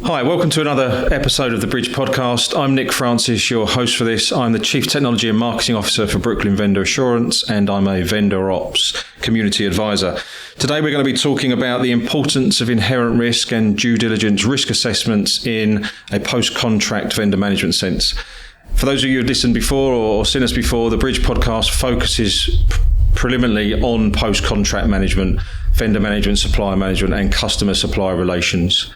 Hi, welcome to another episode of the Bridge Podcast. I'm Nick Francis, your host for this. I'm the Chief Technology and Marketing Officer for Brooklyn Vendor Assurance, and I'm a Vendor Ops Community Advisor. Today we're going to be talking about the importance of inherent risk and due diligence risk assessments in a post-contract vendor management sense. For those of you who've listened before or seen us before, the Bridge Podcast focuses preliminarily on post-contract management, vendor management, supplier management, and customer-supplier relations.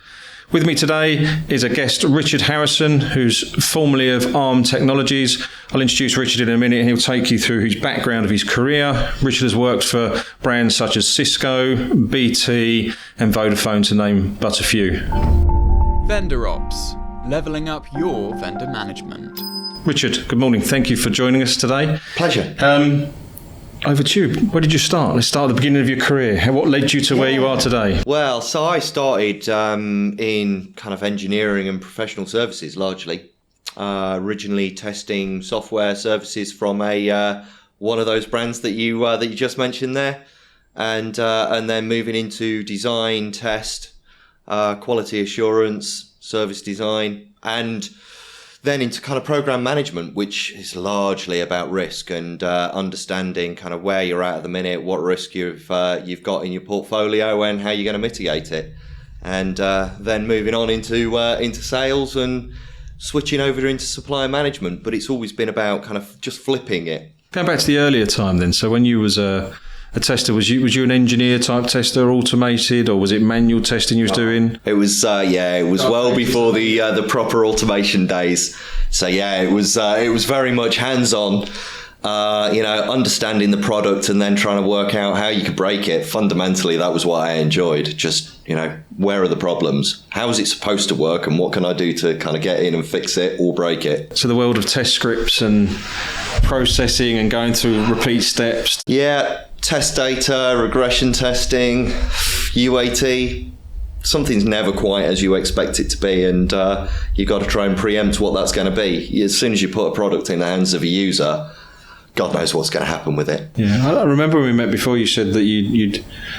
With me today is a guest, Richard Harrison, who's formerly of Arm Technologies. I'll introduce Richard in a minute and he'll take you through his background of his career. Richard has worked for brands such as Cisco, BT and Vodafone, to name but a few. Vendor Ops, levelling up your vendor management. Richard, good morning. Thank you for joining us today. Pleasure. Over to you. Where did you start? Let's start at the beginning of your career. What led you to where you are today? Well, so I started in kind of engineering and professional services largely. Originally testing software services from one of those brands that you just mentioned there, and then moving into design, test, quality assurance, service design, and then into kind of program management, which is largely about risk and understanding kind of where you're at the minute, what risk you've got in your portfolio, and how you're going to mitigate it. And then moving on into sales and switching over into supplier management. But it's always been about kind of just flipping it. Going back to the earlier time then. So when you was a tester, was you an engineer type tester, automated, or was it manual testing you was doing? It was well before the proper automation days. So it was very much hands-on, understanding the product and then trying to work out how you could break it. Fundamentally, that was what I enjoyed. Just, where are the problems? How is it supposed to work, and what can I do to kind of get in and fix it or break it? So the world of test scripts and processing and going through repeat steps. Yeah. Test data, regression testing, UAT. Something's never quite as you expect it to be, and you've got to try and preempt what that's going to be. As soon as you put a product in the hands of a user, God knows what's going to happen with it. Yeah, I remember when we met before, you said that you'd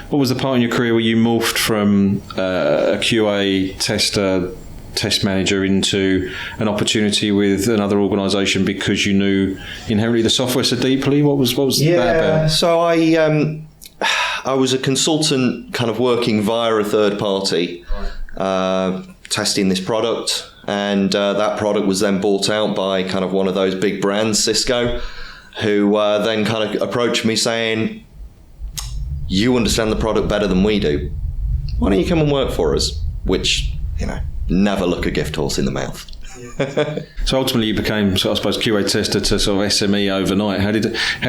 what was the part in your career where you morphed from a QA tester, test manager into an opportunity with another organisation because you knew inherently the software so deeply? What was that about? So I was a consultant kind of working via a third party, testing this product, and that product was then bought out by kind of one of those big brands, Cisco, who then kind of approached me saying, "You understand the product better than we do. Why don't you come and work for us?" Which, never look a gift horse in the mouth. So ultimately you became, I suppose, QA tester to sort of SME overnight. How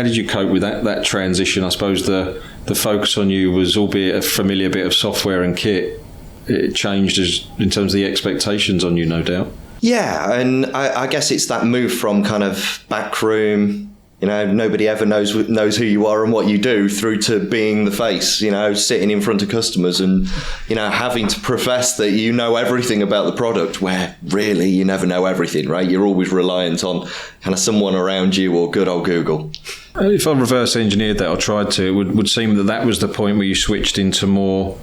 did you cope with that transition? I suppose the focus on you was, albeit a familiar bit of software and kit, it changed in terms of the expectations on you, no doubt. Yeah, and I guess it's that move from kind of backroom, nobody ever knows who you are and what you do, through to being the face, sitting in front of customers and, having to profess that you know everything about the product, where really you never know everything, right? You're always reliant on kind of someone around you or good old Google. If I reverse engineered that or tried to, it would seem that was the point where you switched into more,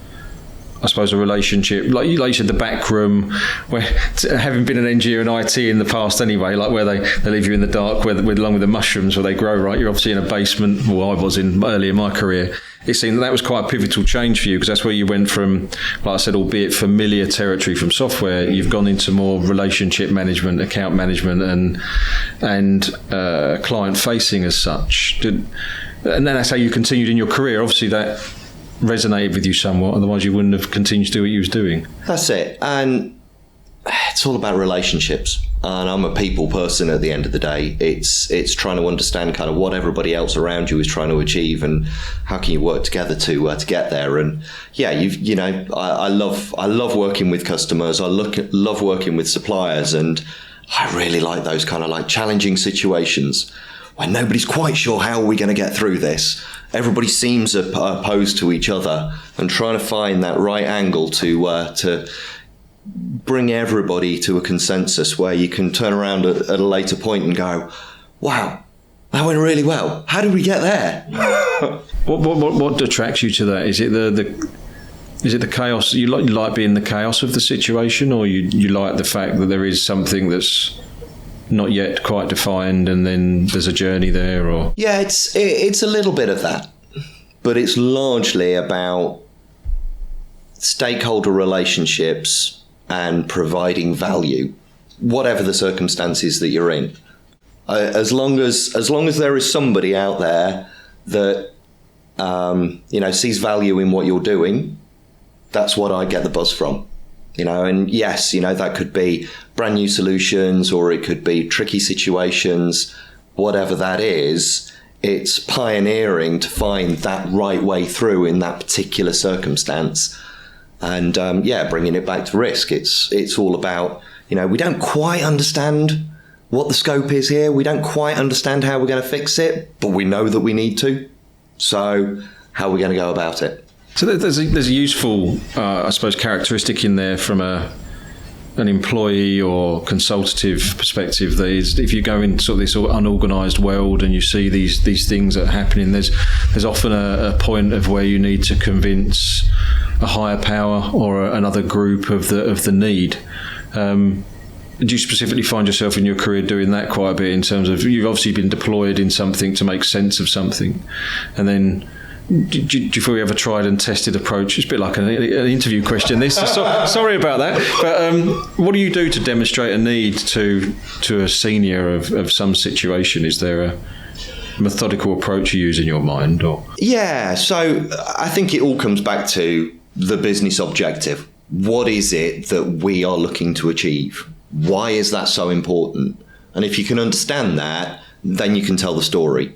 I suppose, a relationship, like you said, the back room, where, having been an engineer in IT in the past anyway, like where they leave you in the dark along with the mushrooms where they grow, right? You're obviously in a basement, well, I was early in my career. It seemed that was quite a pivotal change for you, because that's where you went from, like I said, albeit familiar territory from software, you've gone into more relationship management, account management and client facing as such. And then that's how you continued in your career. Obviously that resonated with you somewhat, otherwise you wouldn't have continued to do what you was doing. That's it. And it's all about relationships, and I'm a people person at the end of the day. It's trying to understand kind of what everybody else around you is trying to achieve, and how can you work together to get there. And I love working with customers. I love working with suppliers, and I really like those kind of like challenging situations when nobody's quite sure how are we going to get through this. Everybody seems opposed to each other, and trying to find that right angle to bring everybody to a consensus where you can turn around at a later point and go, wow, that went really well. How did we get there? What attracts you to that? Is it Is it the chaos? You like being the chaos of the situation, or you like the fact that there is something that's not yet quite defined, and then there's a journey there? Or yeah, it's a little bit of that, but it's largely about stakeholder relationships and providing value, whatever the circumstances that you're in. As long as there is somebody out there that sees value in what you're doing, that's what I get the buzz from. And yes, that could be brand new solutions, or it could be tricky situations, whatever that is. It's pioneering to find that right way through in that particular circumstance. And bringing it back to risk. It's all about, we don't quite understand what the scope is here. We don't quite understand how we're going to fix it, but we know that we need to. So how are we going to go about it? So there's a useful, I suppose, characteristic in there from an employee or consultative perspective. That is, if you go in sort of this unorganised world and you see these things that are happening, there's often a point of where you need to convince a higher power or another group of the need. Do you specifically find yourself in your career doing that quite a bit, in terms of you've obviously been deployed in something to make sense of something, and then do you feel you have a tried and tested approach? It's a bit like an interview question, this. Sorry about that. But what do you do to demonstrate a need to a senior of some situation? Is there a methodical approach you use in your mind? Or yeah, so I think it all comes back to the business objective. What is it that we are looking to achieve? Why is that so important? And if you can understand that, then you can tell the story.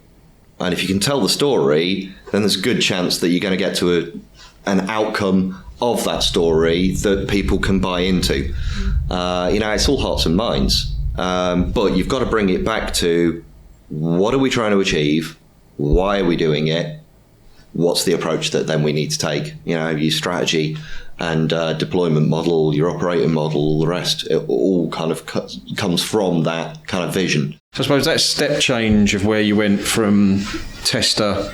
And if you can tell the story, then there's a good chance that you're going to get to an outcome of that story that people can buy into. It's all hearts and minds. But you've got to bring it back to, what are we trying to achieve? Why are we doing it? What's the approach that then we need to take? Your strategy and deployment model, your operating model, all the rest, it all kind of comes from that kind of vision. So I suppose that step change of where you went from tester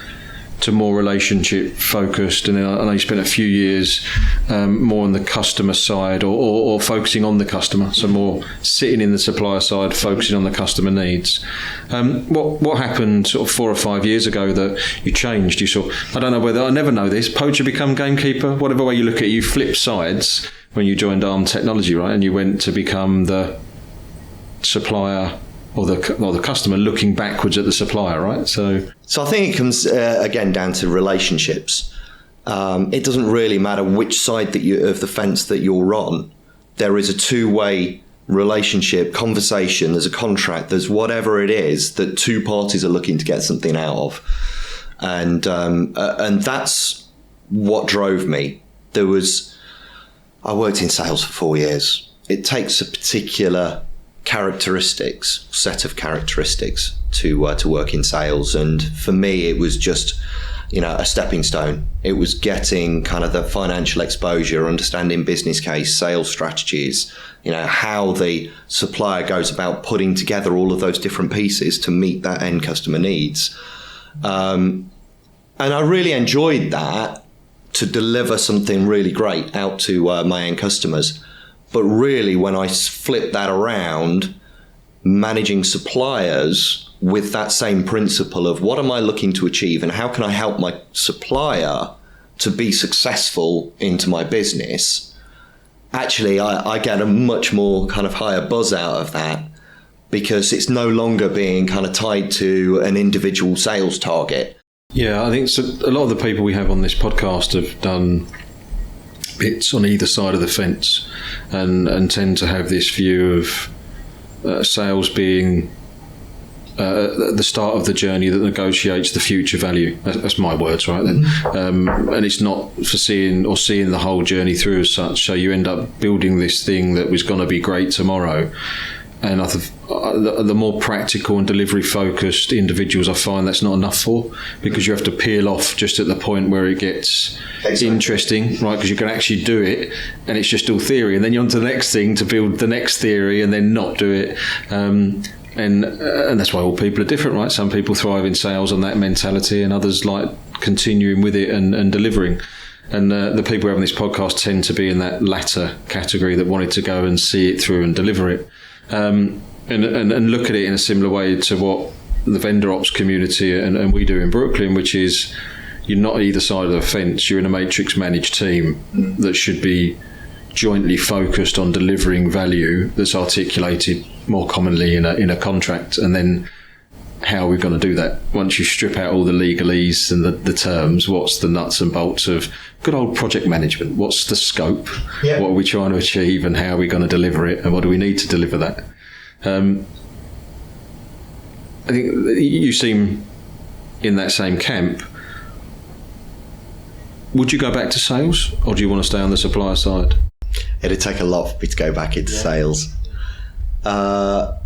to more relationship focused, and then I know you spent a few years more on the customer side, or focusing on the customer, so more sitting in the supplier side, focusing on the customer needs. What happened sort of 4 or 5 years ago that you changed? You saw, I don't know whether, I never know this, poacher become gamekeeper, whatever way you look at it, you flip sides when you joined Arm Technology, right? And you went to become the supplier or the customer looking backwards at the supplier, right? So I think it comes again down to relationships. It doesn't really matter which side of the fence that you're on. There is a two-way relationship, conversation. There's a contract. There's whatever it is that two parties are looking to get something out of, and that's what drove me. I worked in sales for 4 years. It takes a particular set of characteristics to work in sales, and for me it was just a stepping stone. It was getting kind of the financial exposure, understanding business case, sales strategies, how the supplier goes about putting together all of those different pieces to meet that end customer needs, and I really enjoyed that, to deliver something really great out to my end customers. But really, when I flip that around, managing suppliers with that same principle of what am I looking to achieve and how can I help my supplier to be successful into my business, actually I get a much more kind of higher buzz out of that, because it's no longer being kind of tied to an individual sales target. Yeah, I think so. A lot of the people we have on this podcast have done bits on either side of the fence, and tend to have this view of sales being the start of the journey that negotiates the future value. That's my words, right then. And it's not seeing the whole journey through as such. So you end up building this thing that was going to be great tomorrow. And the more practical and delivery focused individuals, I find that's not enough for, because you have to peel off just at the point where it gets interesting, right? Because you can actually do it and it's just all theory, and then you're on to the next thing to build the next theory and then not do it. And that's why all people are different, right? Some people thrive in sales on that mentality, and others like continuing with it and delivering. And the people having this podcast tend to be in that latter category that wanted to go and see it through and deliver it. And look at it in a similar way to what the vendor ops community and we do in Brooklyn, which is you're not either side of the fence. You're in a matrix managed team that should be jointly focused on delivering value that's articulated more commonly in a contract. And then how are we going to do that? Once you strip out all the legalese and the terms, what's the nuts and bolts of good old project management? What's the scope? Yeah. What are we trying to achieve and how are we going to deliver it? And what do we need to deliver that? I think you seem in that same camp. Would you go back to sales, or do you want to stay on the supplier side? It'd take a lot for me to go back into sales. I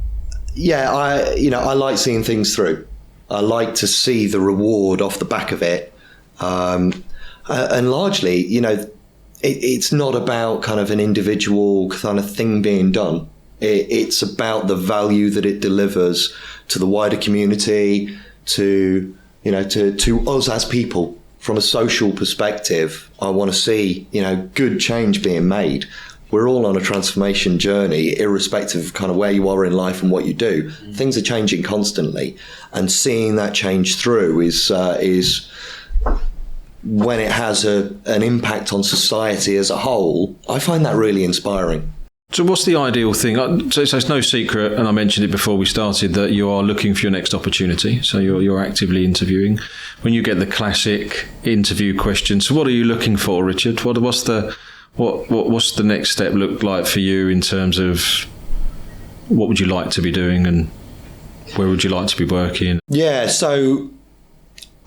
like seeing things through. I like to see the reward off the back of it. And largely, it's not about kind of an individual kind of thing being done. It's about the value that it delivers to the wider community, to us as people. From a social perspective, I want to see, good change being made. We're all on a transformation journey, irrespective of kind of where you are in life and what you do. Things are changing constantly, and seeing that change through is when it has an impact on society as a whole. I find that really inspiring. So what's the ideal thing? So it's no secret, and I mentioned it before we started, that you are looking for your next opportunity. So you're actively interviewing. When you get the classic interview question, so what are you looking for, Richard? What's the next step look like for you in terms of what would you like to be doing and where would you like to be working? Yeah, so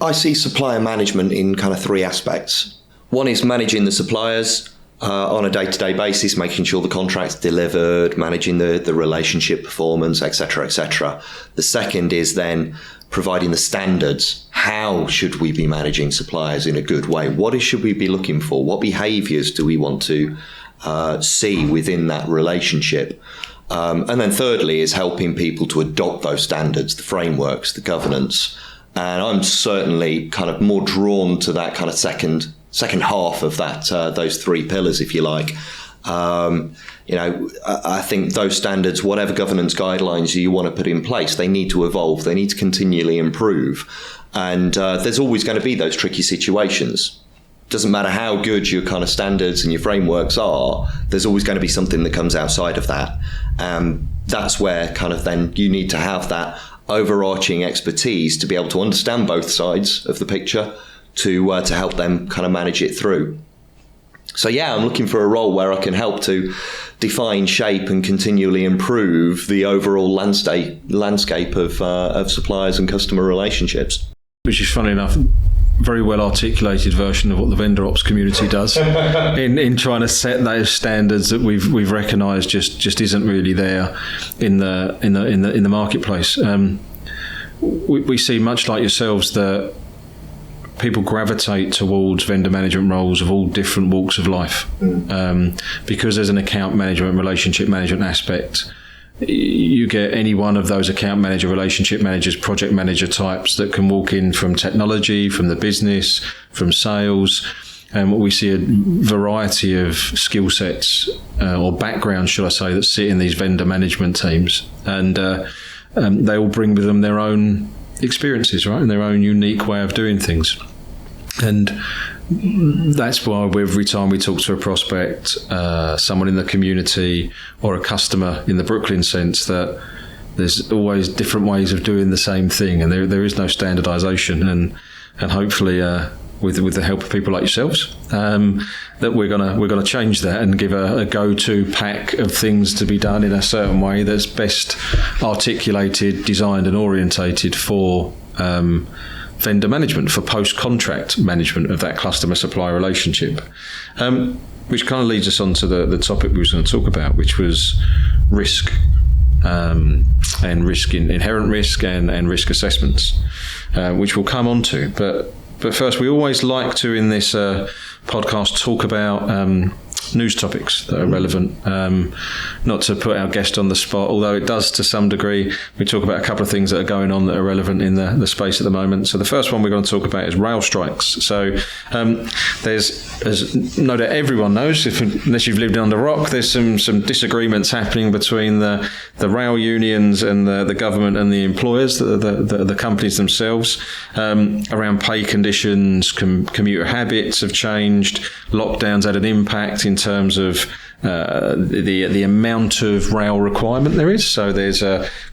I see supplier management in kind of three aspects. One is managing the suppliers on a day-to-day basis, making sure the contract's delivered, managing the relationship performance, etc., etc. The second is then providing the standards. How should we be managing suppliers in a good way? What should we be looking for? What behaviours do we want to see within that relationship? And then thirdly is helping people to adopt those standards, the frameworks, the governance. And I'm certainly kind of more drawn to that kind of second half of that, those three pillars, if you like. I think those standards, whatever governance guidelines you want to put in place, they need to evolve. They need to continually improve. And there's always going to be those tricky situations. Doesn't matter how good your kind of standards and your frameworks are, there's always going to be something that comes outside of that. That's where kind of then you need to have that overarching expertise to be able to understand both sides of the picture, to help them kind of manage it through. So I'm looking for a role where I can help to define, shape, and continually improve the overall landscape of suppliers and customer relationships. Which is, funny enough, very well articulated version of what the vendor ops community does in trying to set those standards that we've recognised just isn't really there in the marketplace. We see, much like yourselves, that people gravitate towards vendor management roles of all different walks of life, because there's an account management, relationship management aspect. You get any one of those account manager, relationship managers, project manager types that can walk in from technology, from the business, from sales. And we see a variety of skill sets or backgrounds, should I say, that sit in these vendor management teams. And they all bring with them their own experiences, right, and their own unique way of doing things. And that's why every time we talk to a prospect, someone in the community or a customer in the Brooklyn sense, that there's always different ways of doing the same thing, and there is no standardization. And hopefully with the help of people like yourselves, that we're gonna change that and give a go-to pack of things to be done in a certain way that's best articulated, designed and orientated for vendor management, for post-contract management of that customer-supplier relationship. Which kind of leads us on to the topic we were going to talk about, which was risk, and risk, inherent risk and risk assessments, which we'll come on to. But first, we always like to, in this podcast, talk about news topics that are relevant. Not to put our guest on the spot, although it does to some degree. We talk about a couple of things that are going on that are relevant in the space at the moment. So the first one we're going to talk about is rail strikes. So there's, as no doubt everyone knows, unless you've lived under a rock, there's some disagreements happening between the rail unions and the government and the employers, the companies themselves, around pay conditions. Commuter habits have changed. Lockdowns had an impact in terms of the amount of rail requirement there is. So there's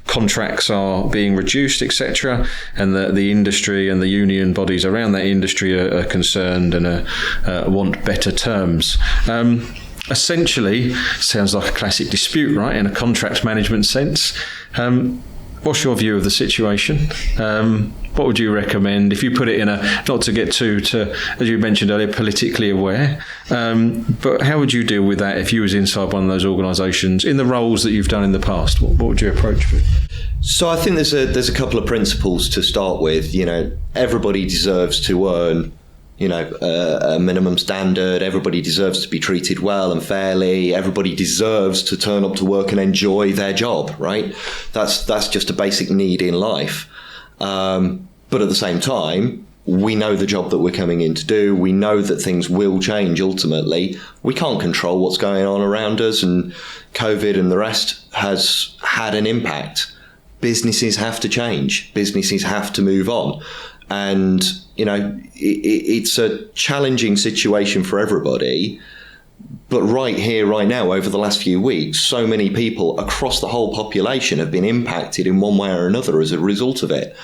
contracts are being reduced, etc., and the industry and the union bodies around that industry are concerned and want better terms. Essentially, sounds like a classic dispute, right, in a contract management sense. What's your view of the situation? What would you recommend if you put it in not to get too, as you mentioned earlier, politically aware, but how would you deal with that if you was inside one of those organisations in the roles that you've done in the past? What would your approach be? So I think there's a couple of principles to start with. Everybody deserves to earn a minimum standard. Everybody deserves to be treated well and fairly. Everybody deserves to turn up to work and enjoy their job, right? That's just a basic need in life. But at the same time, we know the job that we're coming in to do. We know that things will change ultimately. We can't control what's going on around us, and COVID and the rest has had an impact. Businesses have to change. Businesses have to move on. And, it's a challenging situation for everybody. But right here, right now, over the last few weeks, so many people across the whole population have been impacted in one way or another as a result of it.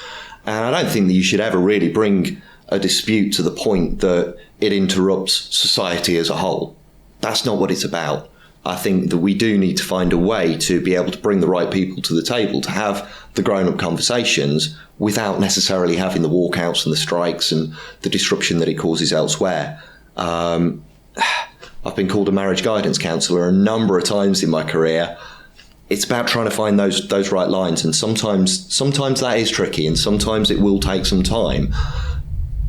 And I don't think that you should ever really bring a dispute to the point that it interrupts society as a whole. That's not what it's about. I think that we do need to find a way to be able to bring the right people to the table, to have the grown-up conversations without necessarily having the walkouts and the strikes and the disruption that it causes elsewhere. I've been called a marriage guidance counsellor a number of times in my career. It's about trying to find those right lines, and sometimes that is tricky, and sometimes it will take some time,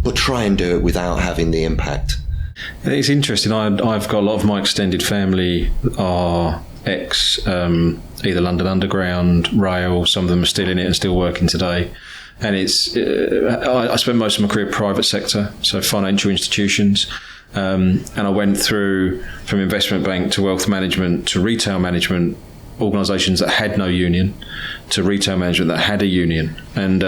but try and do it without having the impact. It's interesting. I've got a lot of my extended family are either London Underground, rail. Some of them are still in it and still working today. And I spent most of my career private sector, so financial institutions. And I went through from investment bank to wealth management to retail management, organisations that had no union, to retail management that had a union. And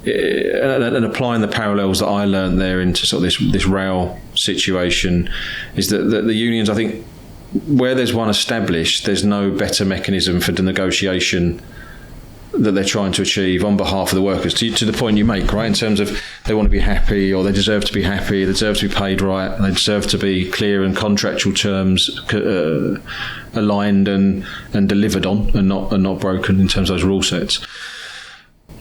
applying the parallels that I learned there into sort of this rail situation is that the unions, I think, where there's one established, there's no better mechanism for the negotiation that they're trying to achieve on behalf of the workers, to the point you make, right, in terms of they want to be happy, or they deserve to be happy, they deserve to be paid right, they deserve to be clear in contractual terms, aligned and delivered on, and not broken in terms of those rule sets.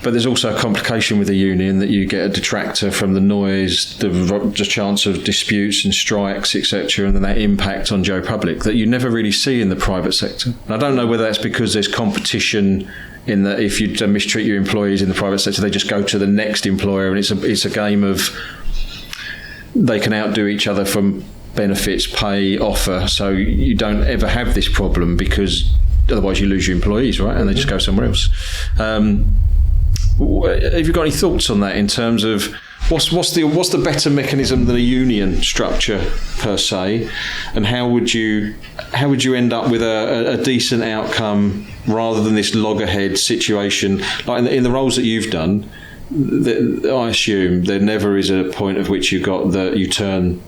But there's also a complication with the union that you get a detractor from the noise, the chance of disputes and strikes, etc., and then that impact on Joe Public that you never really see in the private sector. And I don't know whether that's because there's competition in that if you mistreat your employees in the private sector, they just go to the next employer, and it's a game of they can outdo each other from benefits, pay, offer. So you don't ever have this problem because otherwise you lose your employees, right? And they just go somewhere else. Have you got any thoughts on that in terms of what's the better mechanism than a union structure per se, and how would you end up with a decent outcome rather than this loggerhead situation like in the roles that you've done? I assume there never is a point at which you got that you turn.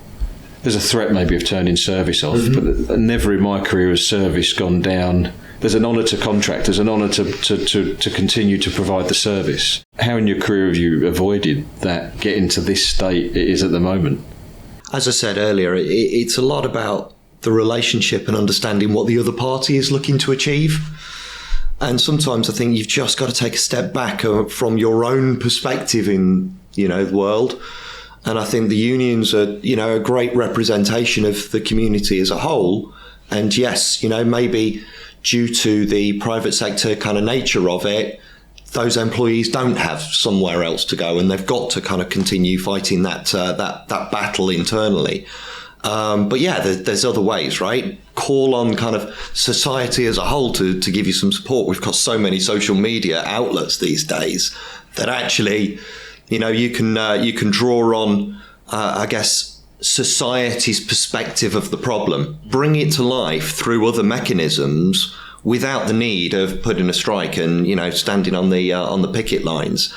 There's a threat maybe of turning service off, but never in my career has service gone down. There's an honour to contract. There's an honour to continue to provide the service. How in your career have you avoided that getting to this state it is at the moment? As I said earlier, it's a lot about the relationship and understanding what the other party is looking to achieve. And sometimes I think you've just got to take a step back from your own perspective in the world. And I think the unions are a great representation of the community as a whole. And yes, maybe due to the private sector kind of nature of it, those employees don't have somewhere else to go, and they've got to kind of continue fighting that battle internally. But yeah, there's other ways, right? Call on kind of society as a whole to give you some support. We've got so many social media outlets these days that actually, you can draw on, I guess, society's perspective of the problem, bring it to life through other mechanisms without the need of putting a strike and, standing on the picket lines.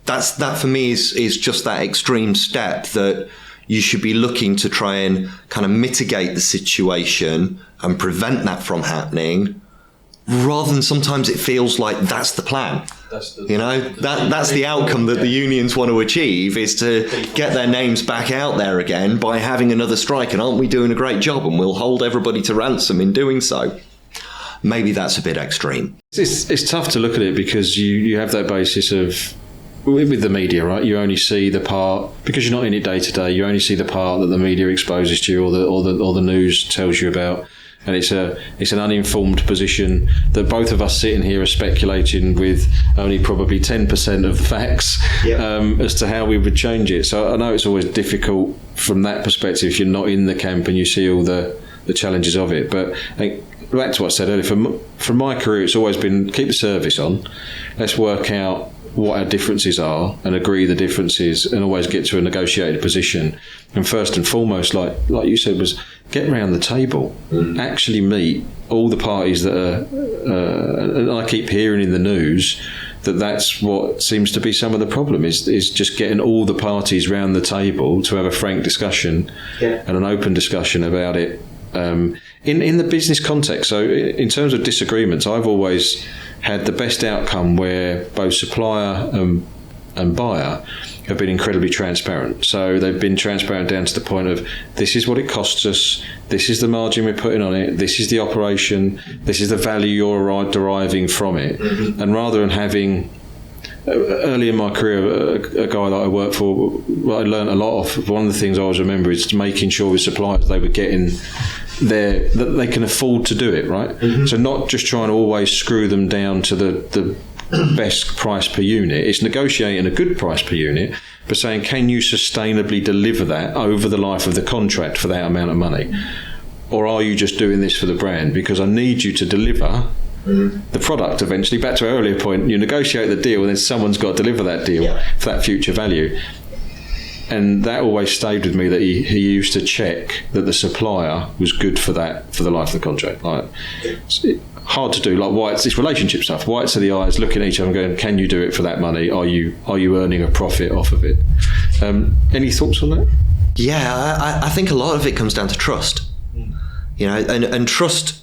That for me is just that extreme step that you should be looking to try and kind of mitigate the situation and prevent that from happening, rather than sometimes it feels like that's the plan. That's the outcome that the unions want to achieve, is to get their names back out there again by having another strike. And aren't we doing a great job? And we'll hold everybody to ransom in doing so. Maybe that's a bit extreme. It's tough to look at it because you have that basis of, with the media, right? You only see the part, because you're not in it day to day, you only see the part that the media exposes to you or the news tells you about. And it's an uninformed position that both of us sitting here are speculating with only probably 10% of the facts as to how we would change it. So I know it's always difficult from that perspective if you're not in the camp and you see all the challenges of it. But back to what I said earlier, from my career, it's always been keep the service on. Let's work out what our differences are and agree the differences and always get to a negotiated position. And first and foremost, like you said, was get around the table, actually meet all the parties that are, and I keep hearing in the news that's what seems to be some of the problem is just getting all the parties round the table to have a frank discussion and an open discussion about it in the business context. So in terms of disagreements, I've always had the best outcome where both supplier and buyer have been incredibly transparent. So they've been transparent down to the point of, this is what it costs us, this is the margin we're putting on it, this is the operation, this is the value you're deriving from it. Mm-hmm. And rather than having, early in my career, a guy that I worked for, what I learned a lot of, one of the things I always remember is making sure with suppliers they were getting that they can afford to do it, right? Mm-hmm. So not just trying to always screw them down to the best price per unit. It's negotiating a good price per unit, but saying, can you sustainably deliver that over the life of the contract for that amount of money? Or are you just doing this for the brand? Because I need you to deliver the product eventually. Back to our earlier point, you negotiate the deal and then someone's got to deliver that deal for that future value. And that always stayed with me, that he used to check that the supplier was good for that, for the life of the contract. Like, it's hard to do. Like it's relationship stuff. White to the eyes, looking at each other and going, can you do it for that money? Are you earning a profit off of it? Any thoughts on that? Yeah, I think a lot of it comes down to trust. And trust.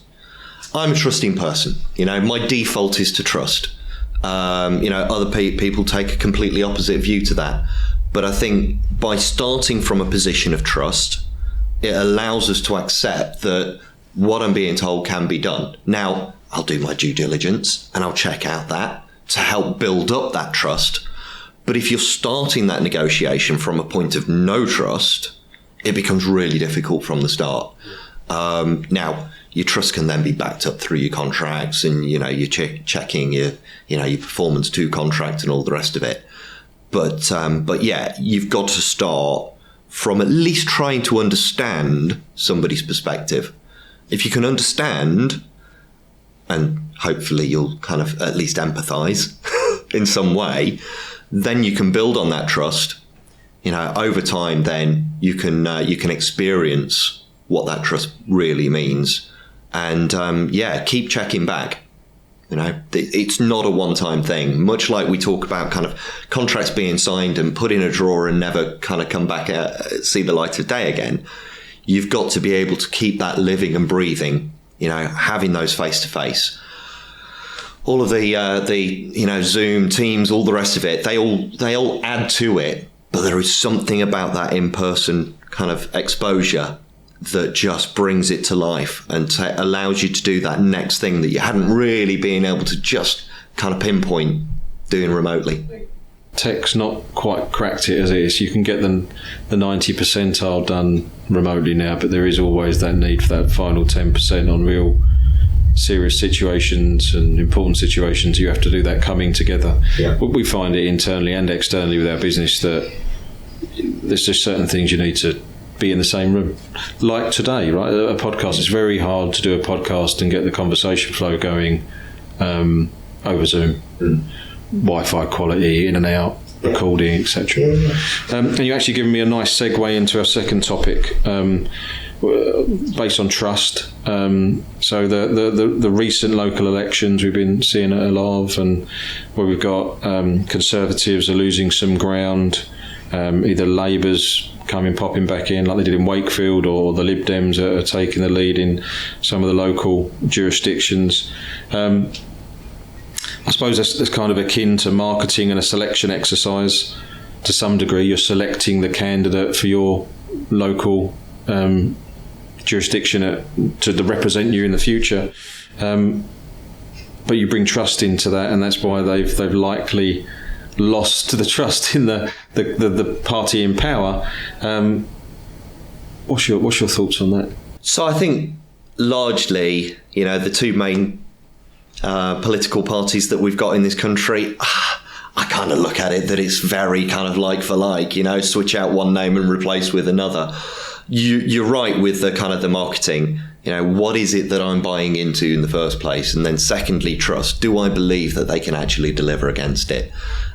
I'm a trusting person. My default is to trust. Other people take a completely opposite view to that. But I think by starting from a position of trust, it allows us to accept that what I'm being told can be done. Now, I'll do my due diligence and I'll check out that to help build up that trust. But if you're starting that negotiation from a point of no trust, it becomes really difficult from the start. Now, your trust can then be backed up through your contracts and, you're checking your performance to contract and all the rest of it. But yeah, you've got to start from at least trying to understand somebody's perspective. If you can understand, and hopefully you'll kind of at least empathize in some way, then you can build on that trust. Over time, then you can experience what that trust really means, and keep checking back. It's not a one-time thing. Much like we talk about kind of contracts being signed and put in a drawer and never kind of come back see the light of day again. You've got to be able to keep that living and breathing. Having those face-to-face. All of the Zoom, Teams, all the rest of it. They all add to it. But there is something about that in-person kind of exposure that just brings it to life and allows you to do that next thing that you hadn't really been able to just kind of pinpoint doing remotely. Tech's not quite cracked it as it is. You can get the 90 percentile done remotely now, but there is always that need for that final 10% on real serious situations and important situations. You have to do that coming together. Yeah. We find it internally and externally with our business that there's just certain things you need to be in the same room. Like today, right? A podcast, it's very hard to do a podcast and get the conversation flow going over Zoom. Wi-Fi quality, in and out, recording, etc. And you actually given me a nice segue into our second topic, based on trust. So the recent local elections we've been seeing a lot of, and where we've got Conservatives are losing some ground, either Labour's popping back in like they did in Wakefield, or the Lib Dems are taking the lead in some of the local jurisdictions. I suppose that's kind of akin to marketing and a selection exercise to some degree. You're selecting the candidate for your local jurisdiction to represent you in the future, but you bring trust into that, and that's why they've likely lost the trust in the party in power. What's your thoughts on that? So I think largely, the two main political parties that we've got in this country, I kind of look at it that it's very kind of like for like, switch out one name and replace with another. You're right with the kind of the marketing. What is it that I'm buying into in the first place? And then secondly, trust. Do I believe that they can actually deliver against it?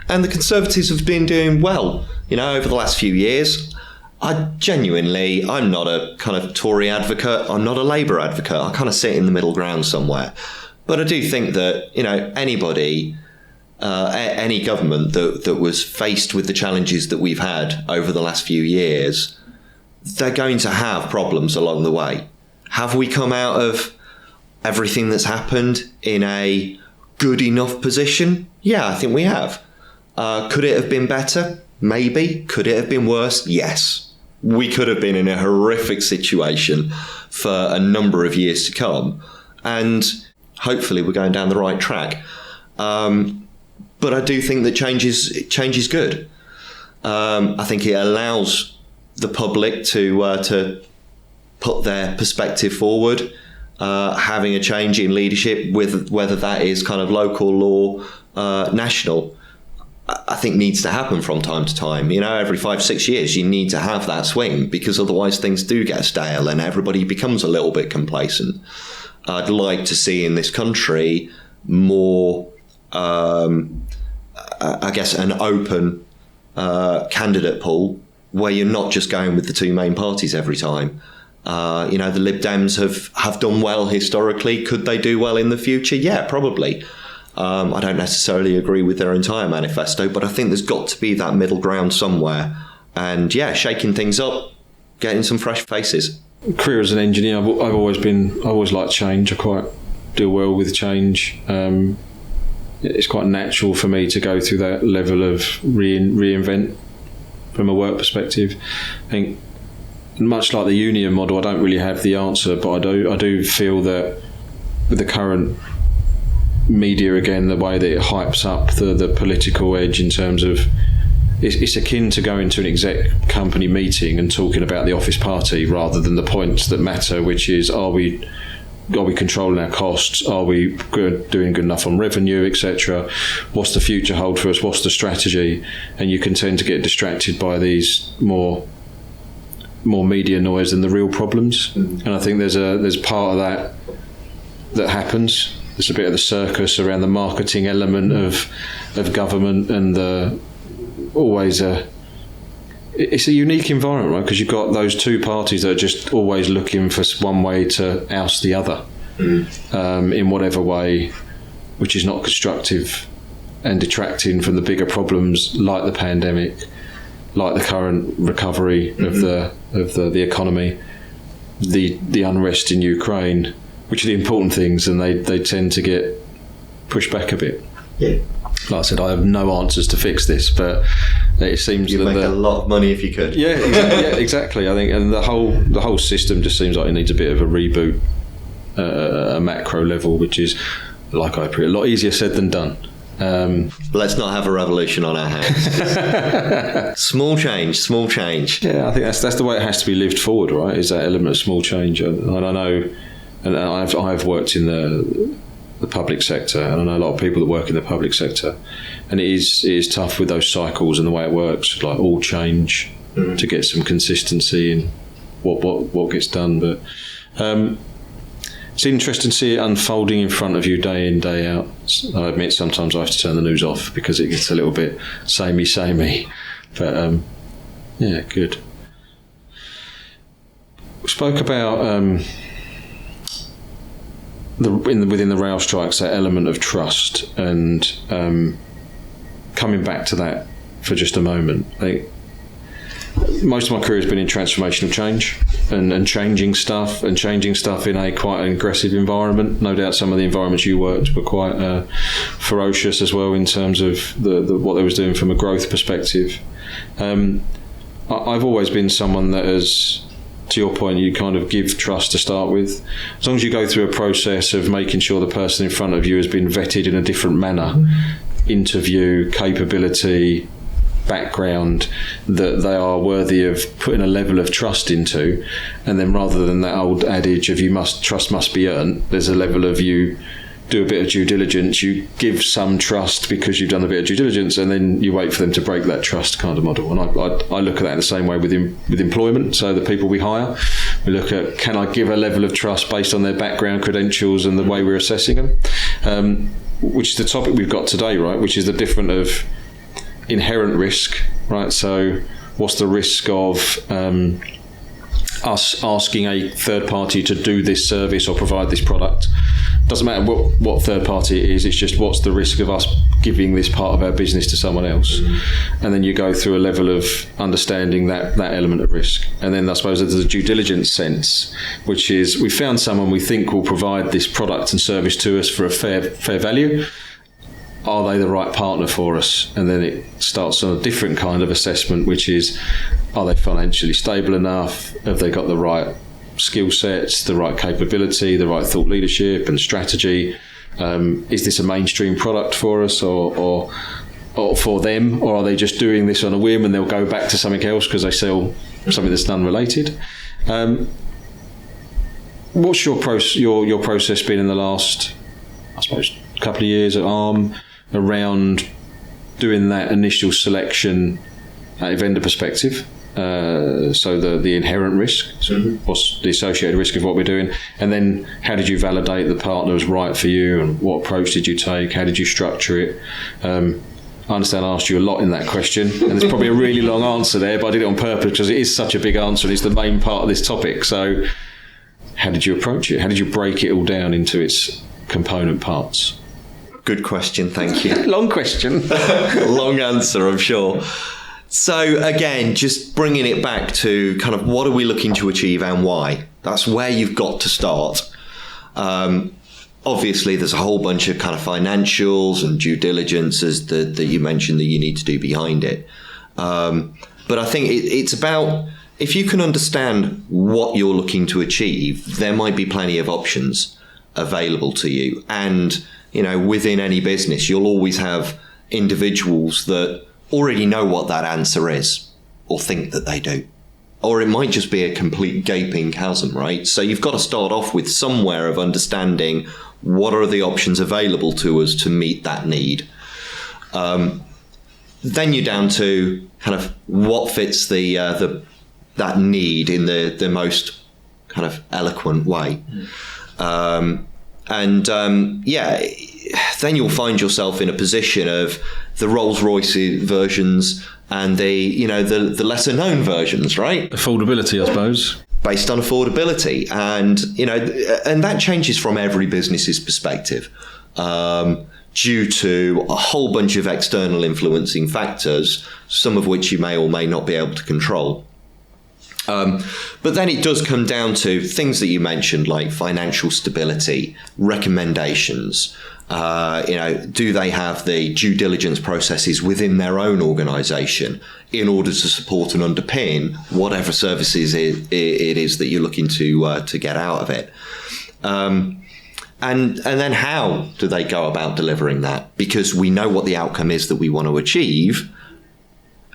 And the Conservatives have been doing well, over the last few years. I'm not a kind of Tory advocate. I'm not a Labour advocate. I kind of sit in the middle ground somewhere. But I do think that, anybody, any government that was faced with the challenges that we've had over the last few years, they're going to have problems along the way. Have we come out of everything that's happened in a good enough position? Yeah, I think we have. Could it have been better? Maybe. Could it have been worse? Yes. We could have been in a horrific situation for a number of years to come. And hopefully we're going down the right track. But I do think that change is good. I think it allows the public to put their perspective forward, having a change in leadership, whether that is kind of local or national, I think needs to happen from time to time. Every 5-6 years you need to have that swing, because otherwise things do get stale and everybody becomes a little bit complacent. I'd like to see in this country more, I guess, an open candidate pool where you're not just going with the two main parties every time. The Lib Dems have done well historically. Could they do well in the future? Yeah, probably. I don't necessarily agree with their entire manifesto, but I think there's got to be that middle ground somewhere. And yeah, shaking things up, getting some fresh faces. Career as an engineer, I've always liked change. I quite do well with change. It's quite natural for me to go through that level of reinvent from a work perspective. I think, much like the union model, I don't really have the answer, but I do feel that with the current media, again, the way that it hypes up the political edge in terms of it's akin to going to an exec company meeting and talking about the office party rather than the points that matter, which is, are we controlling our costs? Are we doing good enough on revenue, etc.? What's the future hold for us? What's the strategy? And you can tend to get distracted by these more media noise than the real problems. And I think there's part of that happens. There's a bit of the circus around the marketing element of government, and it's a unique environment, right? Because you've got those two parties that are just always looking for one way to oust the other in whatever way, which is not constructive and detracting from the bigger problems like the pandemic, like the current recovery of the economy, the unrest in Ukraine, which are the important things, and they tend to get pushed back a bit. Yeah. Like I said, I have no answers to fix this, but it seems you'd make a lot of money if you could. Yeah, exactly. I think, and the whole system just seems like it needs a bit of a reboot, a macro level, which is, like I put it, a lot easier said than done. Let's not have a revolution on our hands. Small change. Yeah, I think that's the way it has to be lived forward, right? Is that element of small change. And I know, and I've worked in the public sector, and I know a lot of people that work in the public sector, and it is tough with those cycles and the way it works, like all change to get some consistency what gets done. But it's interesting to see it unfolding in front of you day in, day out. I admit sometimes I have to turn the news off because it gets a little bit samey. But yeah, good. We spoke about within the rail strikes, that element of trust, and coming back to that for just a moment. Most of my career has been in transformational change and changing stuff in a quite an aggressive environment. No doubt some of the environments you worked were quite ferocious as well in terms of what they was doing from a growth perspective. I've always been someone that has, to your point, you kind of give trust to start with. As long as you go through a process of making sure the person in front of you has been vetted in a different manner, interview, capability, background, that they are worthy of putting a level of trust into, and then rather than that old adage of trust must be earned, there's a level of you do a bit of due diligence, you give some trust because you've done a bit of due diligence, and then you wait for them to break that trust kind of model. And I look at that in the same way with employment. So the people we hire, we look at, can I give a level of trust based on their background, credentials, and the way we're assessing them, which is the topic we've got today, right, which is the different of inherent risk, right? So what's the risk of us asking a third party to do this service or provide this product? Doesn't matter what third party it is, it's just what's the risk of us giving this part of our business to someone else. And then you go through a level of understanding that element of risk. And then I suppose there's a due diligence sense, which is we found someone we think will provide this product and service to us for a fair value. Are they the right partner for us? And then it starts on a different kind of assessment, which is, are they financially stable enough? Have they got the right skill sets, the right capability, the right thought leadership and strategy? Is this a mainstream product for us or for them? Or are they just doing this on a whim and they'll go back to something else because they sell something that's unrelated? What's your process been in the last, I suppose, couple of years at ARM around doing that initial selection at a vendor perspective? So the inherent risk, so what's the associated risk of what we're doing, and then how did you validate the partner was right for you, and what approach did you take, how did you structure it? I understand I asked you a lot in that question, and there's probably a really long answer there, but I did it on purpose because it is such a big answer and it's the main part of this topic. So how did you approach it? How did you break it all down into its component parts? Good question, thank you. Long question. Long answer, I'm sure. So again, just bringing it back to kind of what are we looking to achieve and why? That's where you've got to start. Obviously, there's a whole bunch of kind of financials and due diligences that you mentioned that you need to do behind it. But I think it's about, if you can understand what you're looking to achieve, there might be plenty of options available to you. And, you know, within any business, you'll always have individuals that already know what that answer is, or think that they do. Or it might just be a complete gaping chasm, right? So you've got to start off with somewhere of understanding what are the options available to us to meet that need. Then you're down to kind of what fits that need in the most kind of eloquent way. Then you'll find yourself in a position of the Rolls-Royce versions and the lesser known versions, right? Affordability, I suppose. Based on affordability. And, and that changes from every business's perspective, due to a whole bunch of external influencing factors, some of which you may or may not be able to control. But then it does come down to things that you mentioned, like financial stability, recommendations. Do they have the due diligence processes within their own organisation in order to support and underpin whatever services it is that you're looking to get out of it? And then how do they go about delivering that? Because we know what the outcome is that we want to achieve.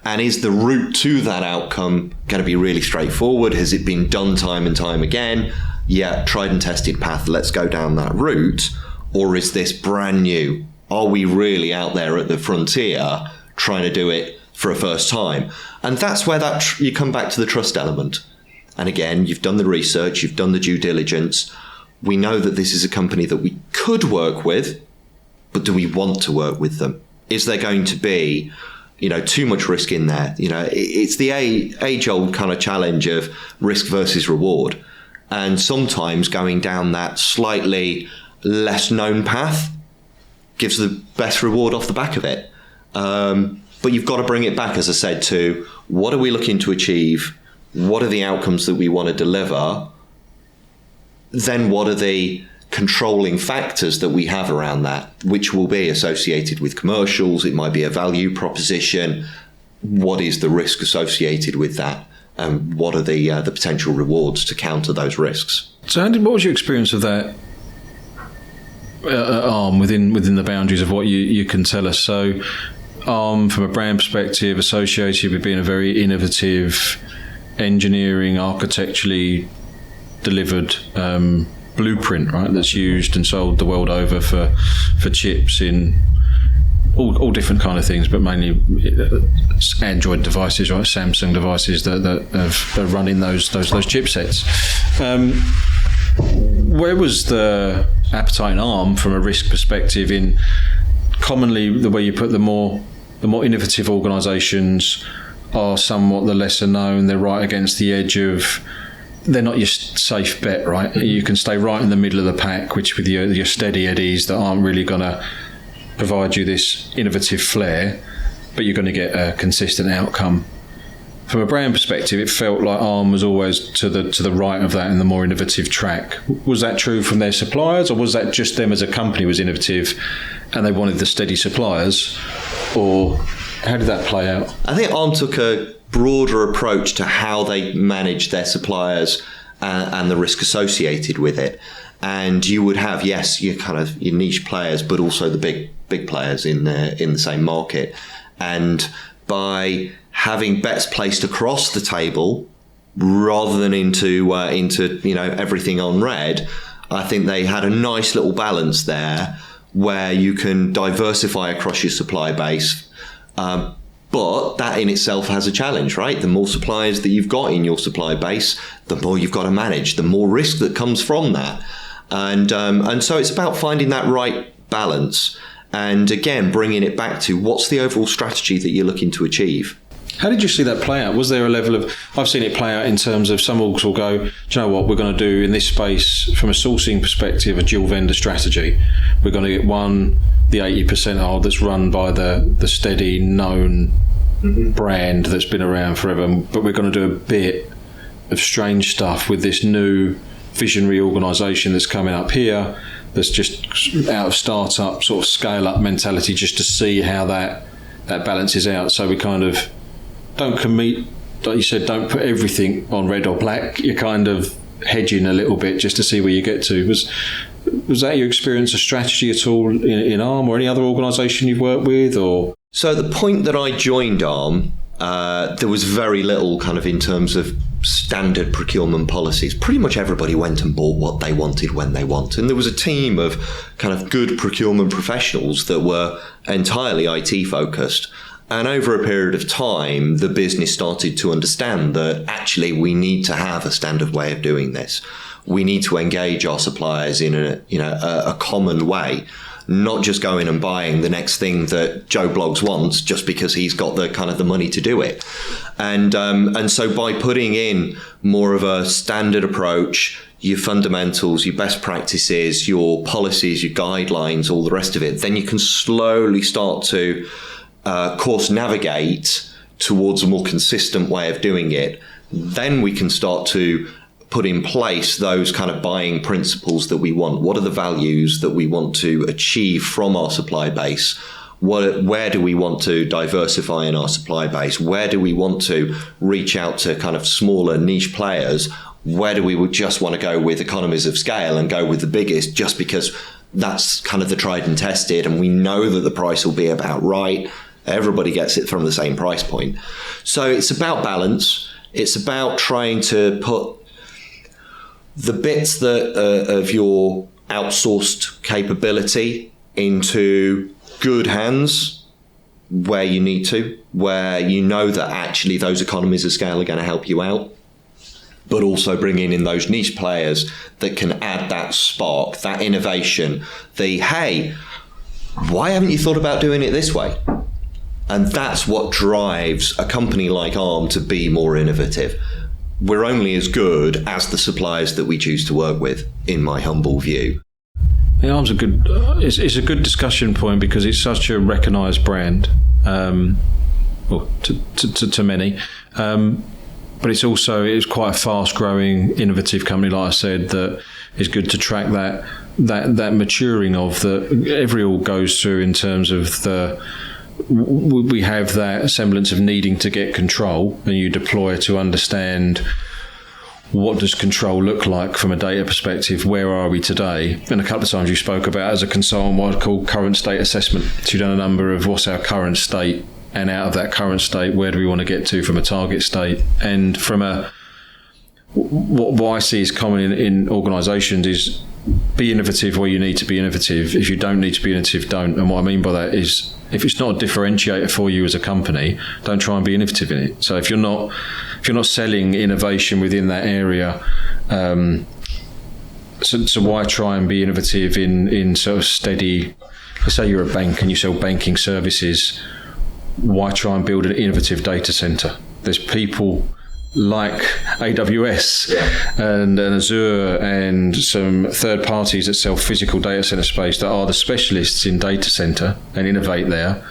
And is the route to that outcome going to be really straightforward? Has it been done time and time again? Yeah, tried and tested path, let's go down that route. Or is this brand new? Are we really out there at the frontier trying to do it for a first time? And that's where you come back to the trust element. and again, you've done the research, you've done the due diligence, we know that this is a company that we could work with, but do we want to work with them? Is there going to be, too much risk in there? It's the age-old kind of challenge of risk versus reward. And sometimes going down that slightly less known path gives the best reward off the back of it. But you've got to bring it back, as I said, to what are we looking to achieve? What are the outcomes that we want to deliver? Then what are the controlling factors that we have around that, which will be associated with commercials? It might be a value proposition. What is the risk associated with that? And what are the potential rewards to counter those risks? So what was your experience of that ARM within the boundaries of what you can tell us? So ARM, from a brand perspective, associated with being a very innovative, engineering, architecturally delivered blueprint, right? That's used and sold the world over for chips in all different kind of things, but mainly Android devices, right? Samsung devices that are running those chipsets. Where was the appetite in ARM from a risk perspective? In commonly the way you put the more innovative organisations are somewhat the lesser known. They're right against the edge of. They're not your safe bet, right? You can stay right in the middle of the pack, which with your steady eddies that aren't really going to provide you this innovative flair, but you're going to get a consistent outcome. From a brand perspective, it felt like ARM was always to the right of that in the more innovative track. Was that true from their suppliers, or was that just them as a company was innovative and they wanted the steady suppliers, or how did that play out? I think ARM took a broader approach to how they manage their suppliers and the risk associated with it. And you would have, yes, your niche players, but also the big players in the same market. And by having bets placed across the table rather than into everything on red, I think they had a nice little balance there where you can diversify across your supply base. But that in itself has a challenge, right? The more suppliers that you've got in your supply base, the more you've got to manage, the more risk that comes from that. And so it's about finding that right balance. And again, bringing it back to what's the overall strategy that you're looking to achieve. How did you see that play out? Was there a level of, I've seen it play out in terms of some orgs will go, do you know what, we're going to do in this space, from a sourcing perspective, a dual vendor strategy. We're going to get the 80% that's run by the steady, known brand that's been around forever, but we're going to do a bit of strange stuff with this new visionary organisation that's coming up here, that's just out of startup, sort of scale-up mentality, just to see how that balances out. So we kind of don't commit, like you said, don't put everything on red or black. You're kind of hedging a little bit just to see where you get to. Was that your experience of strategy at all in ARM or any other organisation you've worked with? Or so at the point that I joined ARM, there was very little kind of in terms of standard procurement policies. Pretty much everybody went and bought what they wanted when they wanted. And there was a team of kind of good procurement professionals that were entirely IT focused. And over a period of time, the business started to understand that actually we need to have a standard way of doing this. We need to engage our suppliers in a common way, not just going and buying the next thing that Joe Bloggs wants just because he's got the kind of the money to do it. And so by putting in more of a standard approach, your fundamentals, your best practices, your policies, your guidelines, all the rest of it, then you can slowly start to course navigate towards a more consistent way of doing it. Then we can start to put in place those kind of buying principles that we want. What are the values that we want to achieve from our supply base? Where do we want to diversify in our supply base? Where do we want to reach out to kind of smaller niche players? Where do we just want to go with economies of scale and go with the biggest just because that's kind of the tried and tested and we know that the price will be about right? Everybody gets it from the same price point. So it's about balance. It's about trying to put the bits that of your outsourced capability into good hands where you need to, where you know that actually those economies of scale are going to help you out. but also bringing in those niche players that can add that spark, that innovation, hey, why haven't you thought about doing it this way? And that's what drives a company like Arm to be more innovative. We're only as good as the suppliers that we choose to work with, in my humble view. Yeah, Arm's it's a good discussion point because it's such a recognised brand, to many. But it's quite a fast-growing, innovative company, like I said, that is good to track that maturing of that every org goes through in terms of we have that semblance of needing to get control, and you deploy to understand what does control look like from a data perspective, where are we today? And a couple of times you spoke about, as a consultant, what I call current state assessment. So you've done a number of what's our current state, and out of that current state, where do we want to get to from a target state? And from what I see is common in organisations is be innovative where you need to be innovative. If you don't need to be innovative, don't. And what I mean by that is, if it's not a differentiator for you as a company, don't try and be innovative in it. So if you're not selling innovation within that area, so why try and be innovative in sort of steady? Let's say you're a bank and you sell banking services. Why try and build an innovative data center? There's people like AWS and Azure and some third parties that sell physical data center space that are the specialists in data center and innovate there.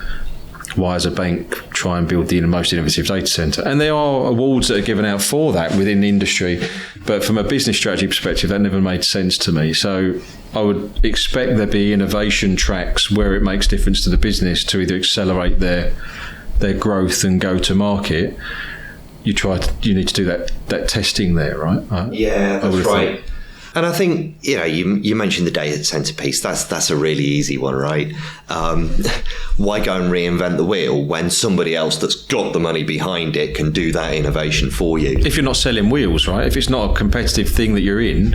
Why, as a bank, try and build the most innovative data center? And there are awards that are given out for that within the industry, but from a business strategy perspective, that never made sense to me. So I would expect there be innovation tracks where it makes difference to the business to either accelerate their growth and go to market. You need to do that testing there, right? Yeah, that's right. And I think, you mentioned the data center piece. That's a really easy one, right? Why go and reinvent the wheel when somebody else that's got the money behind it can do that innovation for you? If you're not selling wheels, right? If it's not a competitive thing that you're in,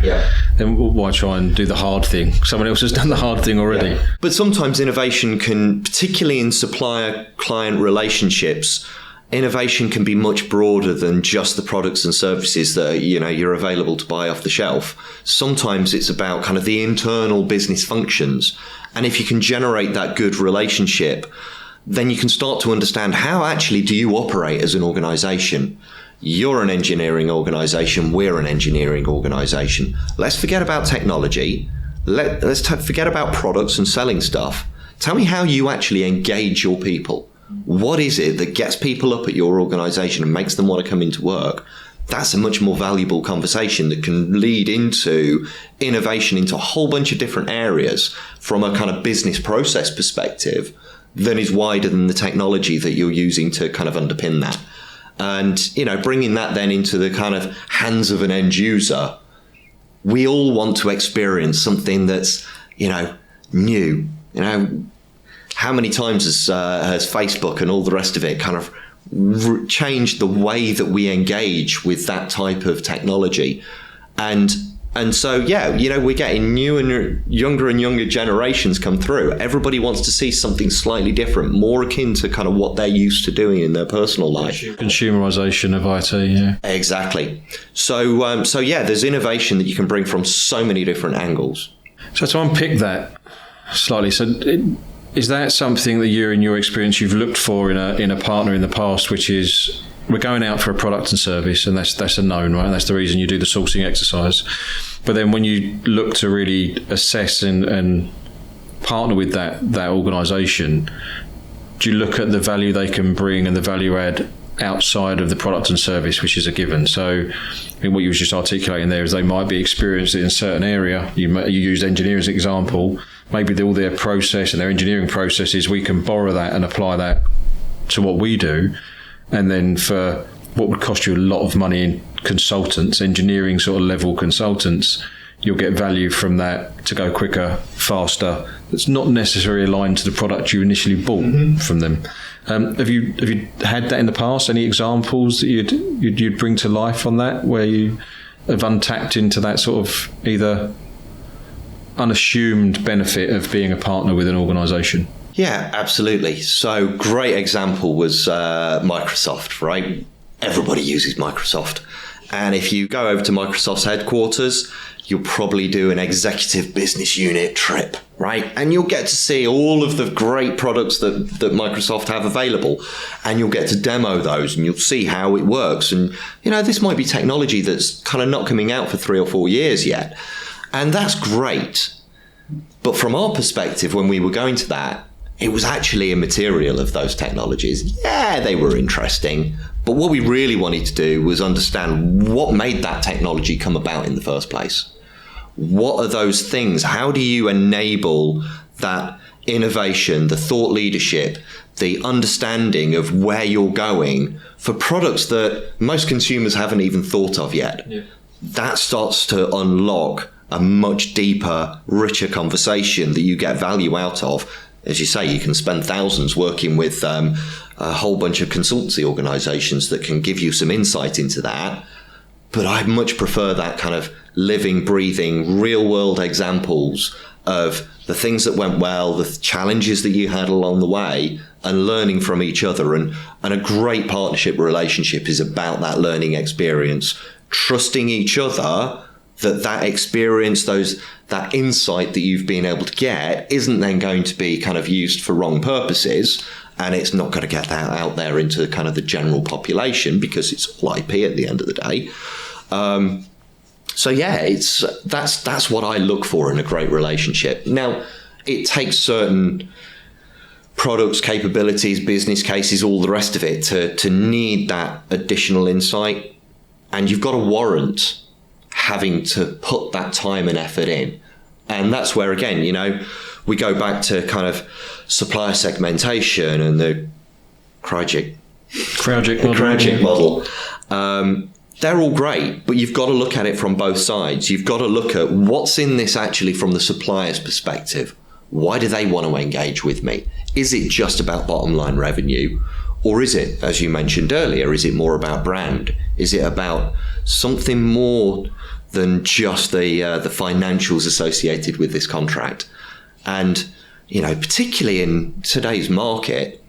then why try and do the hard thing? Someone else has done the hard thing already. Yeah. But sometimes innovation can, particularly in supplier-client relationships, innovation can be much broader than just the products and services that you're available to buy off the shelf. Sometimes it's about kind of the internal business functions. And if you can generate that good relationship, then you can start to understand how actually do you operate as an organization. You're an engineering organization. We're an engineering organization. Let's forget about technology. Let's forget about products and selling stuff. Tell me how you actually engage your people. What is it that gets people up at your organization and makes them want to come into work? That's a much more valuable conversation that can lead into innovation into a whole bunch of different areas from a kind of business process perspective than is wider than the technology that you're using to kind of underpin that. And, bringing that then into the kind of hands of an end user, we all want to experience something that's, new, How many times has Facebook and all the rest of it kind of changed the way that we engage with that type of technology? And so, we're getting new and younger generations come through. Everybody wants to see something slightly different, more akin to kind of what they're used to doing in their personal life. Consumerization of IT, yeah. Exactly. So there's innovation that you can bring from so many different angles. So to unpick that slightly, is that something that you, in your experience, you've looked for in a partner in the past, which is we're going out for a product and service, and that's a known, right? That's the reason you do the sourcing exercise. But then when you look to really assess and partner with that organisation, do you look at the value they can bring and the value add outside of the product and service, which is a given? So I think what you were just articulating there is they might be experienced in a certain area. You used engineering as an example. Maybe all their process and their engineering processes, we can borrow that and apply that to what we do. And then for what would cost you a lot of money in consultants, engineering sort of level consultants, you'll get value from that to go quicker, faster. That's not necessarily aligned to the product you initially bought from them. Have you had that in the past? Any examples that you'd bring to life on that, where you have untapped into that sort of either unassumed benefit of being a partner with an organisation? Yeah, absolutely. So great example was Microsoft, right? Everybody uses Microsoft. And if you go over to Microsoft's headquarters, you'll probably do an executive business unit trip, right? And you'll get to see all of the great products that Microsoft have available, and you'll get to demo those, and you'll see how it works. And, this might be technology that's kind of not coming out for 3 or 4 years yet. And that's great. But from our perspective, when we were going to that, it was actually immaterial of those technologies. Yeah, they were interesting. But what we really wanted to do was understand what made that technology come about in the first place. What are those things? How do you enable that innovation, the thought leadership, the understanding of where you're going for products that most consumers haven't even thought of yet? Yeah. That starts to unlock a much deeper, richer conversation that you get value out of. As you say, you can spend thousands working with a whole bunch of consultancy organizations that can give you some insight into that. But I much prefer that kind of living, breathing, real world examples of the things that went well, the challenges that you had along the way, and learning from each other. And a great partnership relationship is about that learning experience, trusting each other that experience, that insight that you've been able to get isn't then going to be kind of used for wrong purposes, and it's not going to get that out there into kind of the general population because it's all IP at the end of the day. So yeah, that's what I look for in a great relationship. Now, it takes certain products, capabilities, business cases, all the rest of it to need that additional insight, and you've got to warrant having to put that time and effort in. And that's where, again, we go back to kind of supplier segmentation and the Crygic model. They're all great, but you've got to look at it from both sides. You've got to look at what's in this actually from the supplier's perspective. Why do they want to engage with me? Is it just about bottom line revenue? Or is it, as you mentioned earlier, is it more about brand? Is it about something more than just the financials associated with this contract? And, particularly in today's market,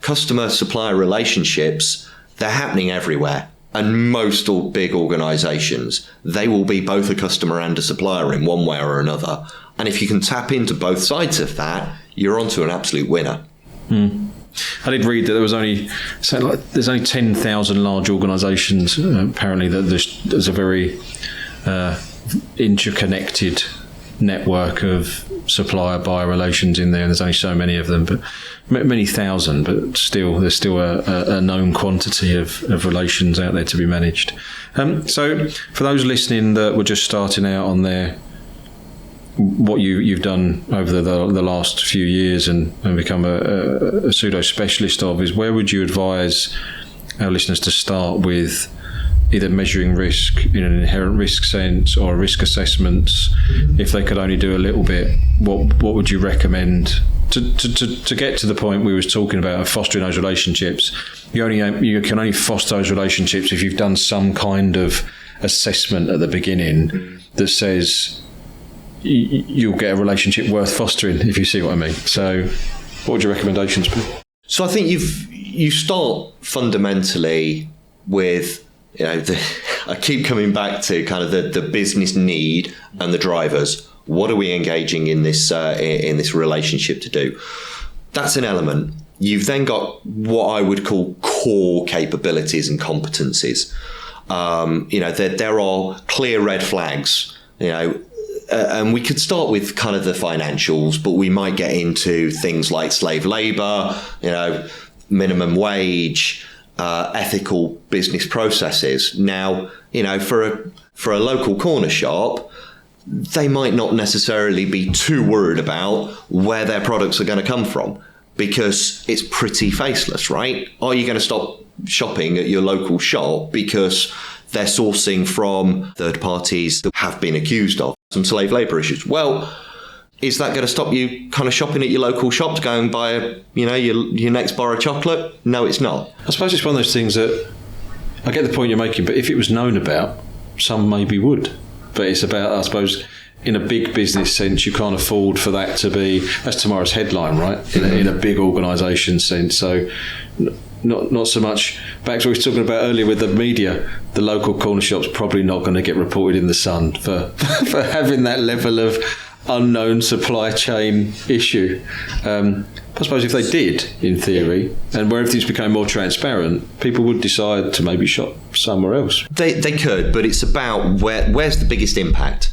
customer-supplier relationships, they're happening everywhere. And most big organizations, they will be both a customer and a supplier in one way or another. And if you can tap into both sides of that, you're onto an absolute winner. I did read that there's only 10,000 large organisations apparently, that there's a very interconnected network of supplier-buyer relations in there, and there's only so many of them, but many thousand, but there's still a known quantity of relations out there to be managed. So for those listening that were just starting out on what you've done over the last few years and become a pseudo specialist of, is where would you advise our listeners to start with either measuring risk in an inherent risk sense or risk assessments? If they could only do a little bit, what would you recommend to get to the point we was talking about fostering those relationships? You can only foster those relationships if you've done some kind of assessment at the beginning that says you'll get a relationship worth fostering, if you see what I mean. So what would your recommendations be? So I think you start fundamentally with, I keep coming back to kind of the business need and the drivers. What are we engaging in this relationship to do? That's an element. You've then got what I would call core capabilities and competencies. There are clear red flags, and we could start with kind of the financials, but we might get into things like slave labor, minimum wage, ethical business processes. Now, for a local corner shop, they might not necessarily be too worried about where their products are going to come from, because it's pretty faceless, right? Are you going to stop shopping at your local shop because they're sourcing from third parties that have been accused of some slave labor issues? Well, is that going to stop you kind of shopping at your local shop to go and buy your next bar of chocolate? No, it's not. I suppose it's one of those things that, I get the point you're making, but if it was known about, some maybe would. But it's about, I suppose, in a big business sense, you can't afford for that to be, that's tomorrow's headline, right? In a big organisation sense. So not so much back to what we were talking about earlier with the media, the local corner shop's probably not going to get reported in the Sun for for having that level of unknown supply chain issue. I suppose if they did, in theory, and where everything's became more transparent, people would decide to maybe shop somewhere else. They could, but it's about where's the biggest impact.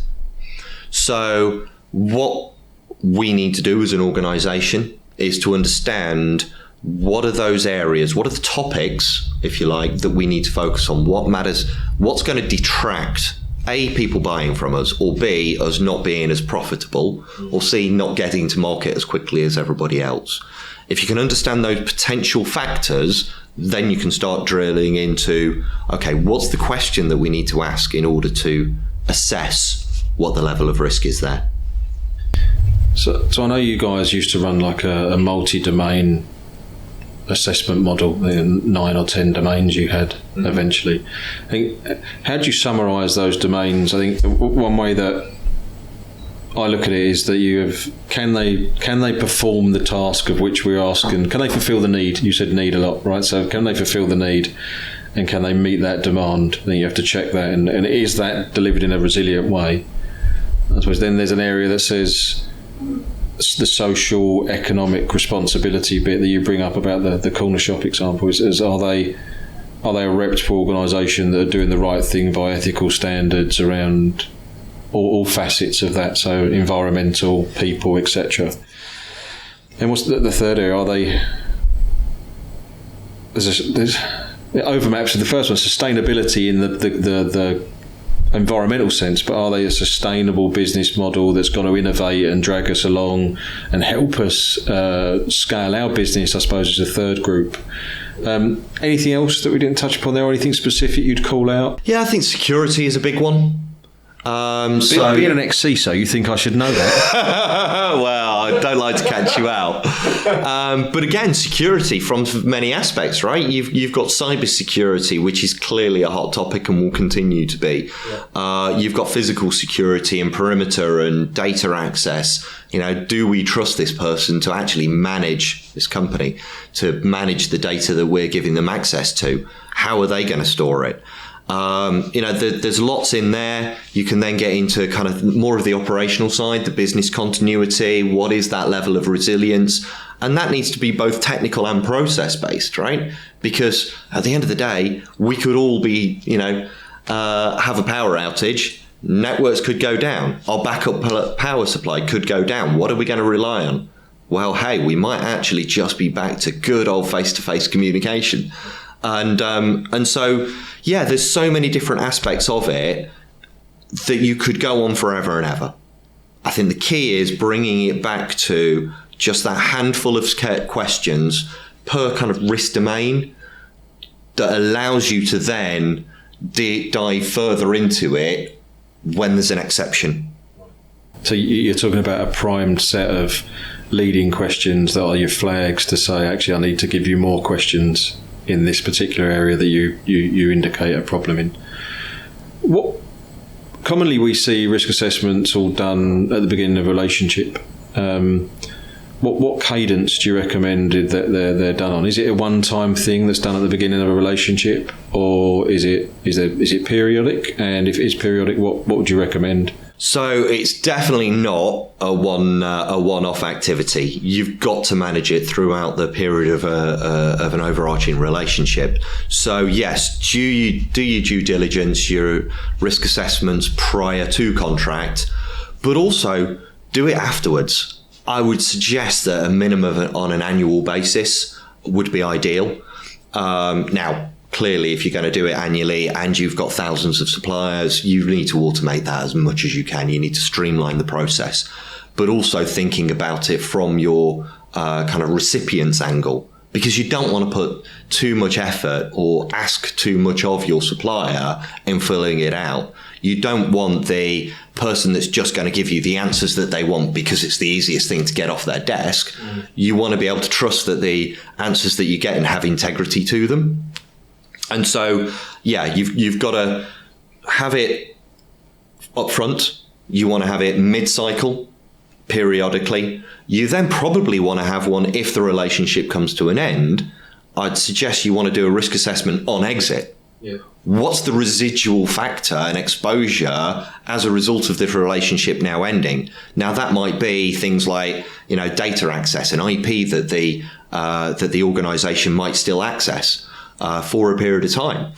So what we need to do as an organisation is to understand what are those areas, what are the topics, if you like, that we need to focus on, what matters, what's going to detract A, people buying from us, or B, us not being as profitable, or C, not getting to market as quickly as everybody else. If you can understand those potential factors, then you can start drilling into, okay, what's the question that we need to ask in order to assess what the level of risk is there? So I know you guys used to run like a multi-domain assessment model, 9 or 10 domains you had eventually. I think, how do you summarise those domains? I think one way that I look at it is that can they perform the task of which we're asking? Can they fulfil the need? You said need a lot, right? So can they fulfil the need, and can they meet that demand? Then you have to check that, and is that delivered in a resilient way? I suppose then there's an area that says the social economic responsibility bit that you bring up about the corner shop example is are they a reputable organisation that are doing the right thing by ethical standards around all facets of that, so environmental, people, etc. And what's the third area? Are they there's it overmaps to the first one, sustainability in the environmental sense, but are they a sustainable business model that's going to innovate and drag us along and help us scale our business, I suppose, is a third group. Anything else that we didn't touch upon there, or anything specific you'd call out? Yeah, I think security is a big one. Being an ex-CISO, you think I should know that? Well, I don't like to catch you out. But again, security from many aspects, right? You've got cyber security, which is clearly a hot topic and will continue to be. Yeah. You've got physical security and perimeter and data access. Do we trust this person to actually manage this company, to manage the data that we're giving them access to? How are they going to store it? There's lots in there. You can then get into kind of more of the operational side, the business continuity. What is that level of resilience? And that needs to be both technical and process based, right? Because at the end of the day, we could all be, have a power outage. Networks could go down. Our backup power supply could go down. What are we going to rely on? Well, hey, we might actually just be back to good old face-to-face communication. And so, yeah, there's so many different aspects of it that you could go on forever and ever. I think the key is bringing it back to just that handful of questions per kind of risk domain that allows you to then dive further into it when there's an exception. So you're talking about a primed set of leading questions that are your flags to say, actually, I need to give you more questions in this particular area that you indicate a problem in. What commonly we see risk assessments all done at the beginning of a relationship. What cadence do you recommend that they're done on? Is it a one-time thing that's done at the beginning of a relationship, or is it periodic? And if it is periodic, what would you recommend? So it's definitely not a one-off activity. You've got to manage it throughout the period of an overarching relationship. So yes, do your due diligence, your risk assessments prior to contract, but also do it afterwards. I would suggest that a minimum on an annual basis would be ideal. Now, clearly, if you're going to do it annually and you've got thousands of suppliers, you need to automate that as much as you can. You need to streamline the process, but also thinking about it from your kind of recipient's angle, because you don't want to put too much effort or ask too much of your supplier in filling it out. You don't want the person that's just going to give you the answers that they want because it's the easiest thing to get off their desk. You want to be able to trust that the answers that you get and have integrity to them. And so, yeah, you've got to have it up front. You want to have it mid-cycle, periodically. You then probably want to have one if the relationship comes to an end. I'd suggest you want to do a risk assessment on exit. What's the residual factor and exposure as a result of this relationship now ending? Now, that might be things like, data access and IP that the organization might still access for a period of time.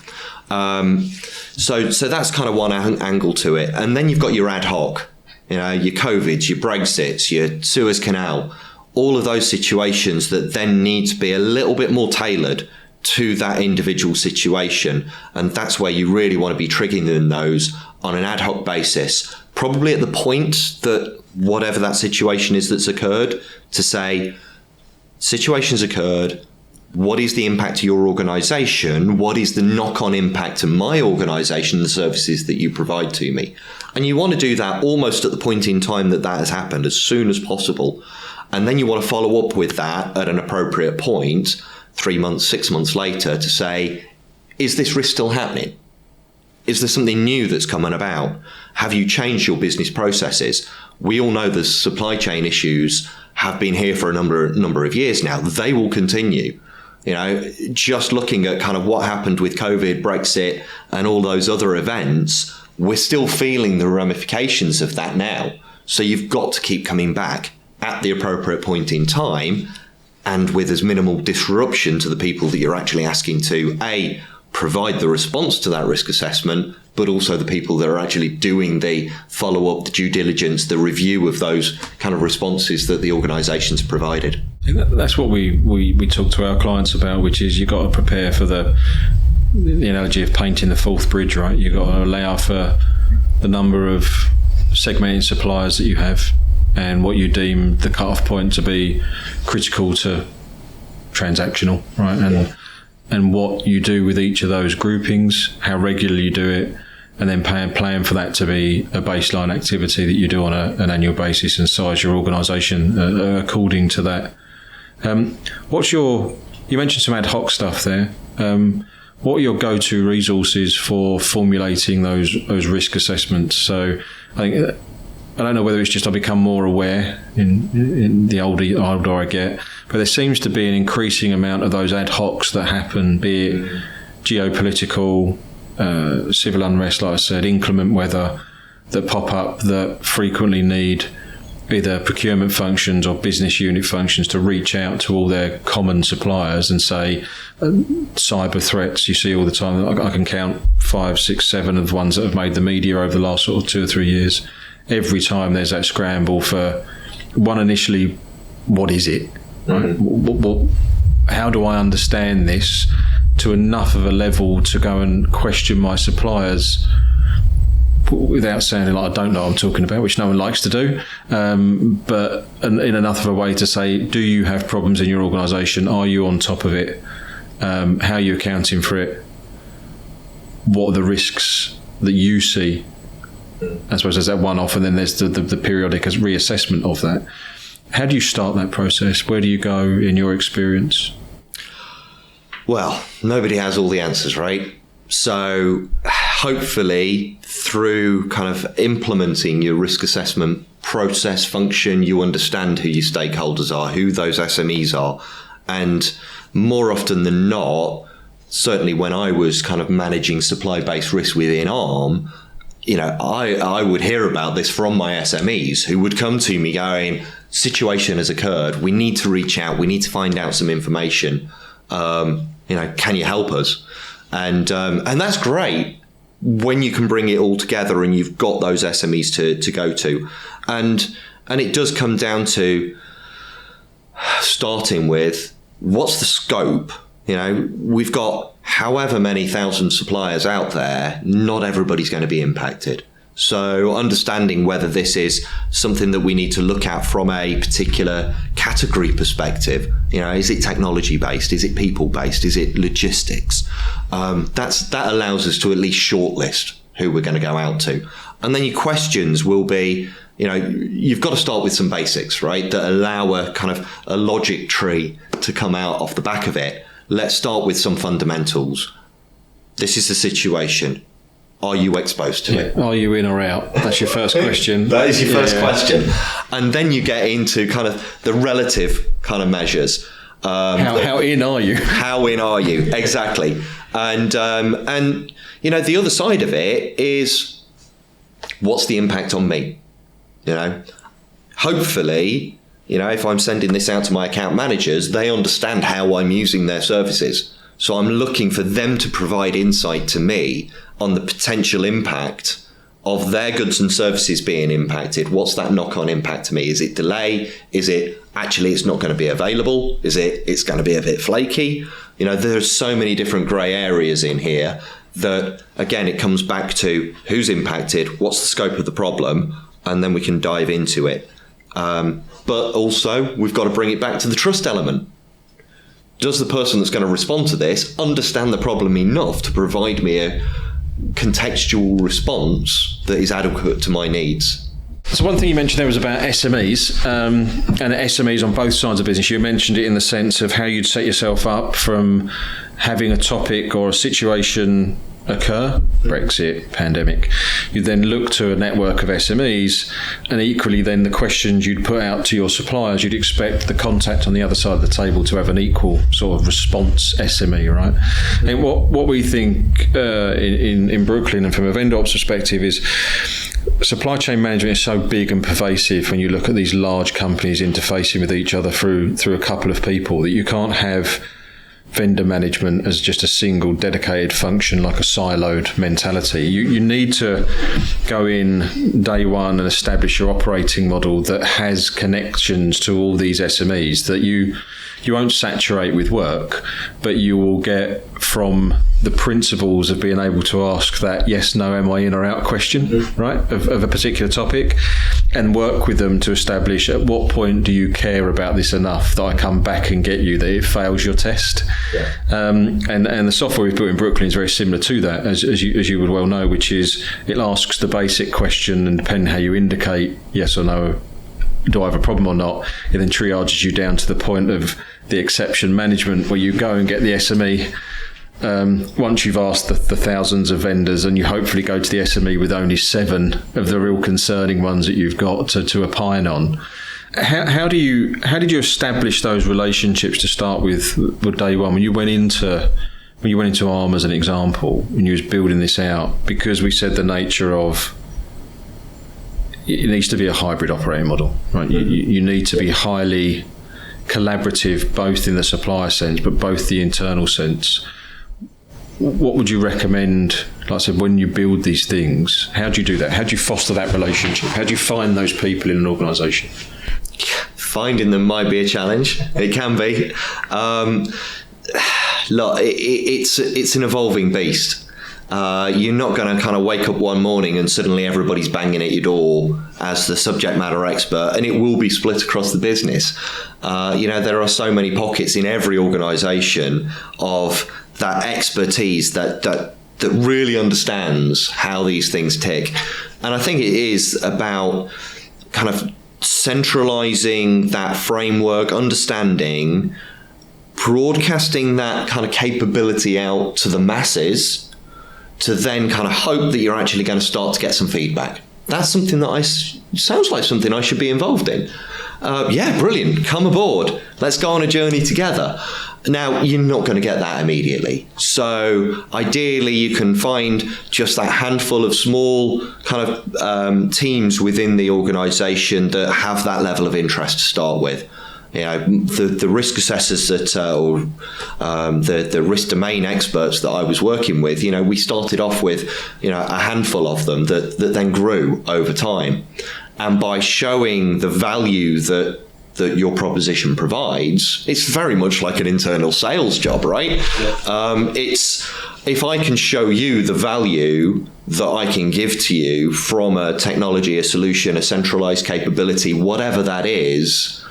So that's kind of one angle to it. And then you've got your ad hoc, your COVIDs, your Brexits, your Suez Canal, all of those situations that then need to be a little bit more tailored to that individual situation. And that's where you really want to be triggering those on an ad hoc basis, probably at the point that whatever that situation is that's occurred, to say, situations occurred, what is the impact to your organization? What is the knock-on impact to my organization, the services that you provide to me? And you want to do that almost at the point in time that has happened, as soon as possible. And then you want to follow up with that at an appropriate point, 3 months, 6 months later, to say, is this risk still happening? Is there something new that's coming about? Have you changed your business processes? We all know the supply chain issues have been here for a number of years now. They will continue. Just looking at kind of what happened with COVID, Brexit, and all those other events, we're still feeling the ramifications of that now. So you've got to keep coming back at the appropriate point in time, and with as minimal disruption to the people that you're actually asking to, A, provide the response to that risk assessment, but also the people that are actually doing the follow-up, the due diligence, the review of those kind of responses that the organisation's provided. That's what we talk to our clients about, which is you've got to prepare for the analogy of painting the fourth bridge, right? You've got to allow for the number of segmented suppliers that you have and what you deem the cut-off point to be critical to transactional, right? And what you do with each of those groupings, how regularly you do it, and then plan for that to be a baseline activity that you do on an annual basis and size your organisation according to that. You mentioned some ad hoc stuff there. What are your go-to resources for formulating those risk assessments? So I don't know whether it's just I become more aware in the older I get, but there seems to be an increasing amount of those ad hocs that happen, be it geopolitical, civil unrest, like I said, inclement weather, that pop up that frequently need either procurement functions or business unit functions to reach out to all their common suppliers and say, cyber threats you see all the time. I can count 5, 6, 7 of the ones that have made the media over the last sort of 2 or 3 years. Every time there's that scramble for one initially, what is it? Right? How do I understand this to enough of a level to go and question my suppliers without sounding like I don't know what I'm talking about, which no one likes to do, but in enough of a way to say, do you have problems in your organisation? Are you on top of it? How are you accounting for it? What are the risks that you see? I suppose there's that one-off, and then there's the periodic reassessment of that. How do you start that process? Where do you go in your experience? Well, nobody has all the answers, right? So hopefully through kind of implementing your risk assessment process function, you understand who your stakeholders are, who those SMEs are. And more often than not, certainly when I was kind of managing supply-based risk within ARM, I would hear about this from my SMEs who would come to me going, situation has occurred. We need to reach out. We need to find out some information. Can you help us? And that's great when you can bring it all together and you've got those SMEs to go to. And it does come down to starting with what's the scope? We've got however many thousand suppliers out there, not everybody's going to be impacted. So understanding whether this is something that we need to look at from a particular category perspective, is it technology based? Is it people based? Is it logistics? That allows us to at least shortlist who we're going to go out to. And then your questions will be, you've got to start with some basics, right? That allow a kind of a logic tree to come out off the back of it. Let's start with some fundamentals. This is the situation. Are you exposed to it? Are you in or out? That's your first question. That is your first question. And then you get into kind of the relative kind of measures. How in are you? How in are you? Exactly. And the other side of it is, what's the impact on me? Hopefully, if I'm sending this out to my account managers, they understand how I'm using their services. So I'm looking for them to provide insight to me on the potential impact of their goods and services being impacted. What's that knock-on impact to me? Is it delay? Is it actually it's not going to be available? Is it's going to be a bit flaky? There's so many different grey areas in here that, again, it comes back to who's impacted, what's the scope of the problem, and then we can dive into it. But also, we've got to bring it back to the trust element. Does the person that's going to respond to this understand the problem enough to provide me a contextual response that is adequate to my needs? So one thing you mentioned there was about SMEs, and SMEs on both sides of business. You mentioned it in the sense of how you'd set yourself up from having a topic or a situation occur, Brexit, pandemic. You then look to a network of SMEs, and equally then the questions you'd put out to your suppliers, you'd expect the contact on the other side of the table to have an equal sort of response SME, right? And what we think in Brooklyn, and from a vendor ops perspective, is supply chain management is so big and pervasive when you look at these large companies interfacing with each other through a couple of people, that you can't have vendor management as just a single dedicated function, like a siloed mentality. You need to go in day one and establish your operating model that has connections to all these SMEs, that you won't saturate with work, but you will get from the principles of being able to ask that yes, no, am I in or out question, right, of a particular topic, and work with them to establish at what point do you care about this enough that I come back and get you that it fails your test. Yeah. And the software we've built in Brooklyn is very similar to that, as you would well know, which is it asks the basic question, and depending how you indicate yes or no, do I have a problem or not, it then triages you down to the point of the exception management, where you go and get the SME once you've asked the thousands of vendors, and you hopefully go to the SME with only 7 of the real concerning ones that you've got to opine on. How did you establish those relationships to start with day one, when you went into ARM as an example, when you was building this out? Because we said the nature of it needs to be a hybrid operating model, right? You need to be highly collaborative, both in the supplier sense, but both the internal sense. What would you recommend, like I said, when you build these things? How do you do that? How do you foster that relationship? How do you find those people in an organisation? Finding them might be a challenge. It can be. Look, it's an evolving beast. You're not going to kind of wake up one morning and suddenly everybody's banging at your door as the subject matter expert, and it will be split across the business. There are so many pockets in every organisation of that expertise that really understands how these things tick. And I think it is about kind of centralising that framework, understanding, broadcasting that kind of capability out to the masses, to then kind of hope that you're actually going to start to get some feedback. That's something that sounds like something I should be involved in. Yeah, brilliant. Come aboard. Let's go on a journey together. Now, you're not going to get that immediately. So ideally, you can find just that handful of small kind of teams within the organisation that have that level of interest to start with. The risk assessors or the risk domain experts that I was working with, we started off with, a handful of them that then grew over time. And by showing the value that your proposition provides, it's very much like an internal sales job, right? Yeah. It's if I can show you the value that I can give to you from a technology, a solution, a centralized capability, whatever that is,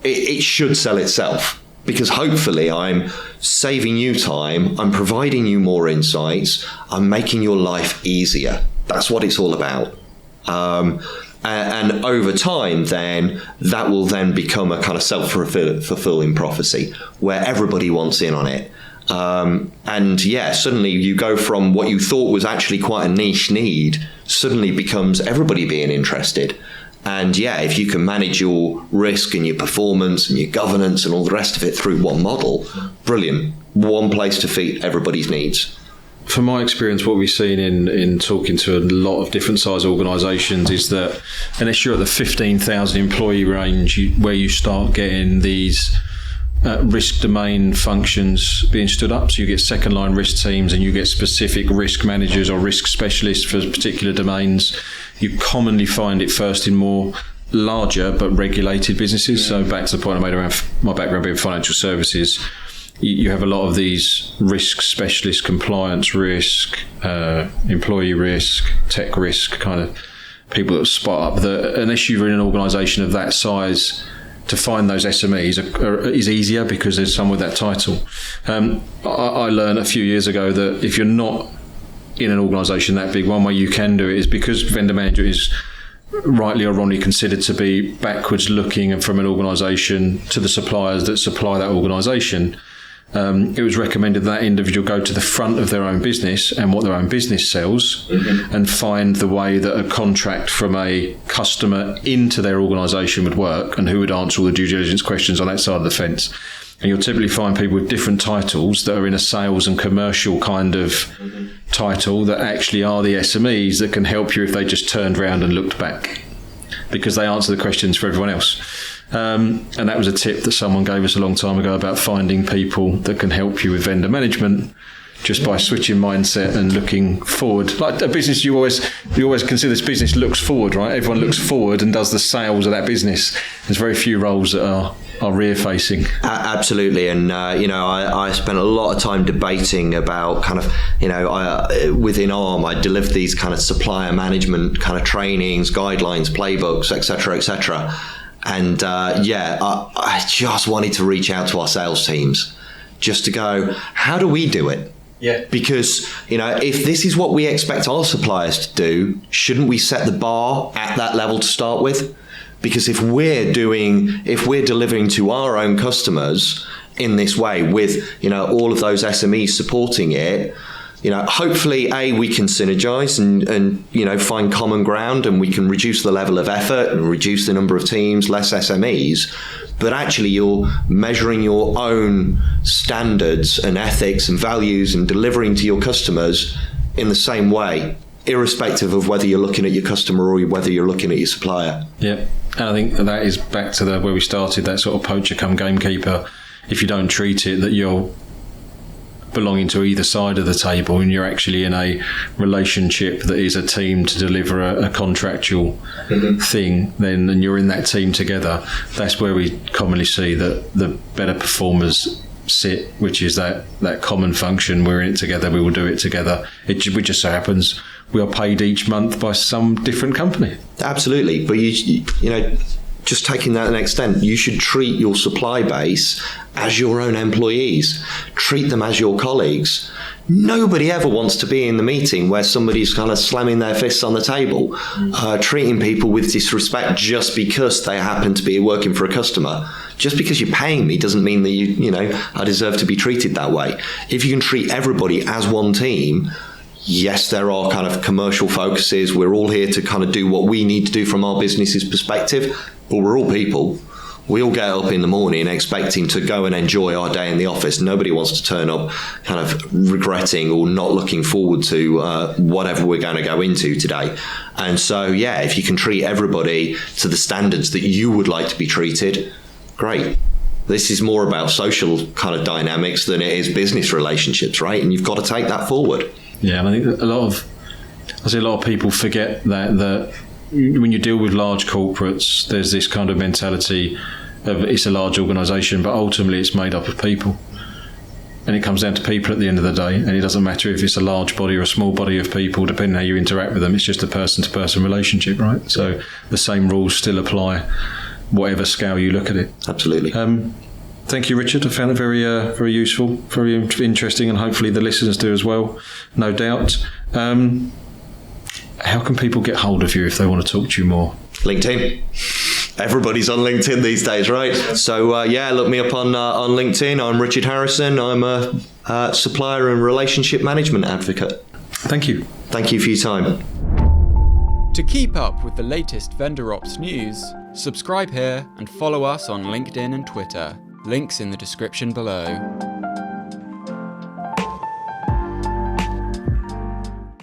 it should sell itself, because hopefully I'm saving you time, I'm providing you more insights, I'm making your life easier. That's what it's all about. And over time, then, that will then become a kind of self-fulfilling prophecy where everybody wants in on it. And yeah, suddenly you go from what you thought was actually quite a niche need, suddenly becomes everybody being interested. And yeah, if you can manage your risk and your performance and your governance and all the rest of it through one model, brilliant. One place to feed everybody's needs. From my experience, what we've seen in talking to a lot of different size organisations is that unless you're at the 15,000 employee range, where you start getting these risk domain functions being stood up, so you get second line risk teams and you get specific risk managers or risk specialists for particular domains, you commonly find it first in more larger but regulated businesses. So back to the point I made around my background being financial services, you have a lot of these risk specialists, compliance risk, employee risk, tech risk kind of people that spot up that unless you're in an organisation of that size, to find those SMEs is easier because there's someone with that title. I learned a few years ago that if you're not in an organisation that big, one way you can do it is because vendor manager is rightly or wrongly considered to be backwards looking and from an organisation to the suppliers that supply that organisation. It was recommended that individual go to the front of their own business and what their own business sells, and find the way that a contract from a customer into their organisation would work and who would answer all the due diligence questions on that side of the fence. And you'll typically find people with different titles that are in a sales and commercial kind of title that actually are the SMEs that can help you if they just turned around and looked back, because they answer the questions for everyone else. And that was a tip that someone gave us a long time ago about finding people that can help you with vendor management just by switching mindset and looking forward. Like a business, you always consider this business looks forward, right? Everyone looks forward and does the sales of that business. There's very few roles that are rear facing. Absolutely. And I spent a lot of time debating about kind of within ARM I delivered these kind of supplier management kind of trainings, guidelines, playbooks, etc. And I just wanted to reach out to our sales teams just to go, how do we do it? Yeah. Because, if this is what we expect our suppliers to do, shouldn't we set the bar at that level to start with? Because if we're delivering to our own customers in this way with, all of those SMEs supporting it, hopefully, we can synergize and find common ground, and we can reduce the level of effort and reduce the number of teams, less SMEs. But actually, you're measuring your own standards and ethics and values and delivering to your customers in the same way, irrespective of whether you're looking at your customer or whether you're looking at your supplier. Yeah, and I think that is back to where we started, that sort of poacher come gamekeeper. If you don't treat it that you're belonging to either side of the table and you're actually in a relationship that is a team to deliver a contractual thing, then and you're in that team together, that's where we commonly see that the better performers sit, which is that common function. We're in it together, we will do it together. We just so happens we are paid each month by some different company. Absolutely. But you just taking that to an extent, you should treat your supply base as your own employees. Treat them as your colleagues. Nobody ever wants to be in the meeting where somebody's kind of slamming their fists on the table, treating people with disrespect just because they happen to be working for a customer. Just because you're paying me doesn't mean that I deserve to be treated that way. If you can treat everybody as one team, yes, there are kind of commercial focuses. We're all here to kind of do what we need to do from our business's perspective, but we're all people. We all get up in the morning expecting to go and enjoy our day in the office. Nobody wants to turn up kind of regretting or not looking forward to whatever we're going to go into today. And so, if you can treat everybody to the standards that you would like to be treated, great. This is more about social kind of dynamics than it is business relationships, right? And you've got to take that forward. Yeah, and I think a lot of people forget that when you deal with large corporates, there's this kind of mentality of it's a large organisation, but ultimately it's made up of people. And it comes down to people at the end of the day, and it doesn't matter if it's a large body or a small body of people, depending on how you interact with them. It's just a person-to-person relationship, right? So the same rules still apply, whatever scale you look at it. Absolutely. Thank you, Richard. I found it very very useful, very interesting, and hopefully the listeners do as well, no doubt. How can people get hold of you if they want to talk to you more? LinkedIn. Everybody's on LinkedIn these days, right? So, look me up on LinkedIn. I'm Richard Harrison. I'm a Supplier and Relationship Management Advocate. Thank you. Thank you for your time. To keep up with the latest vendor ops news, subscribe here and follow us on LinkedIn and Twitter. Links in the description below.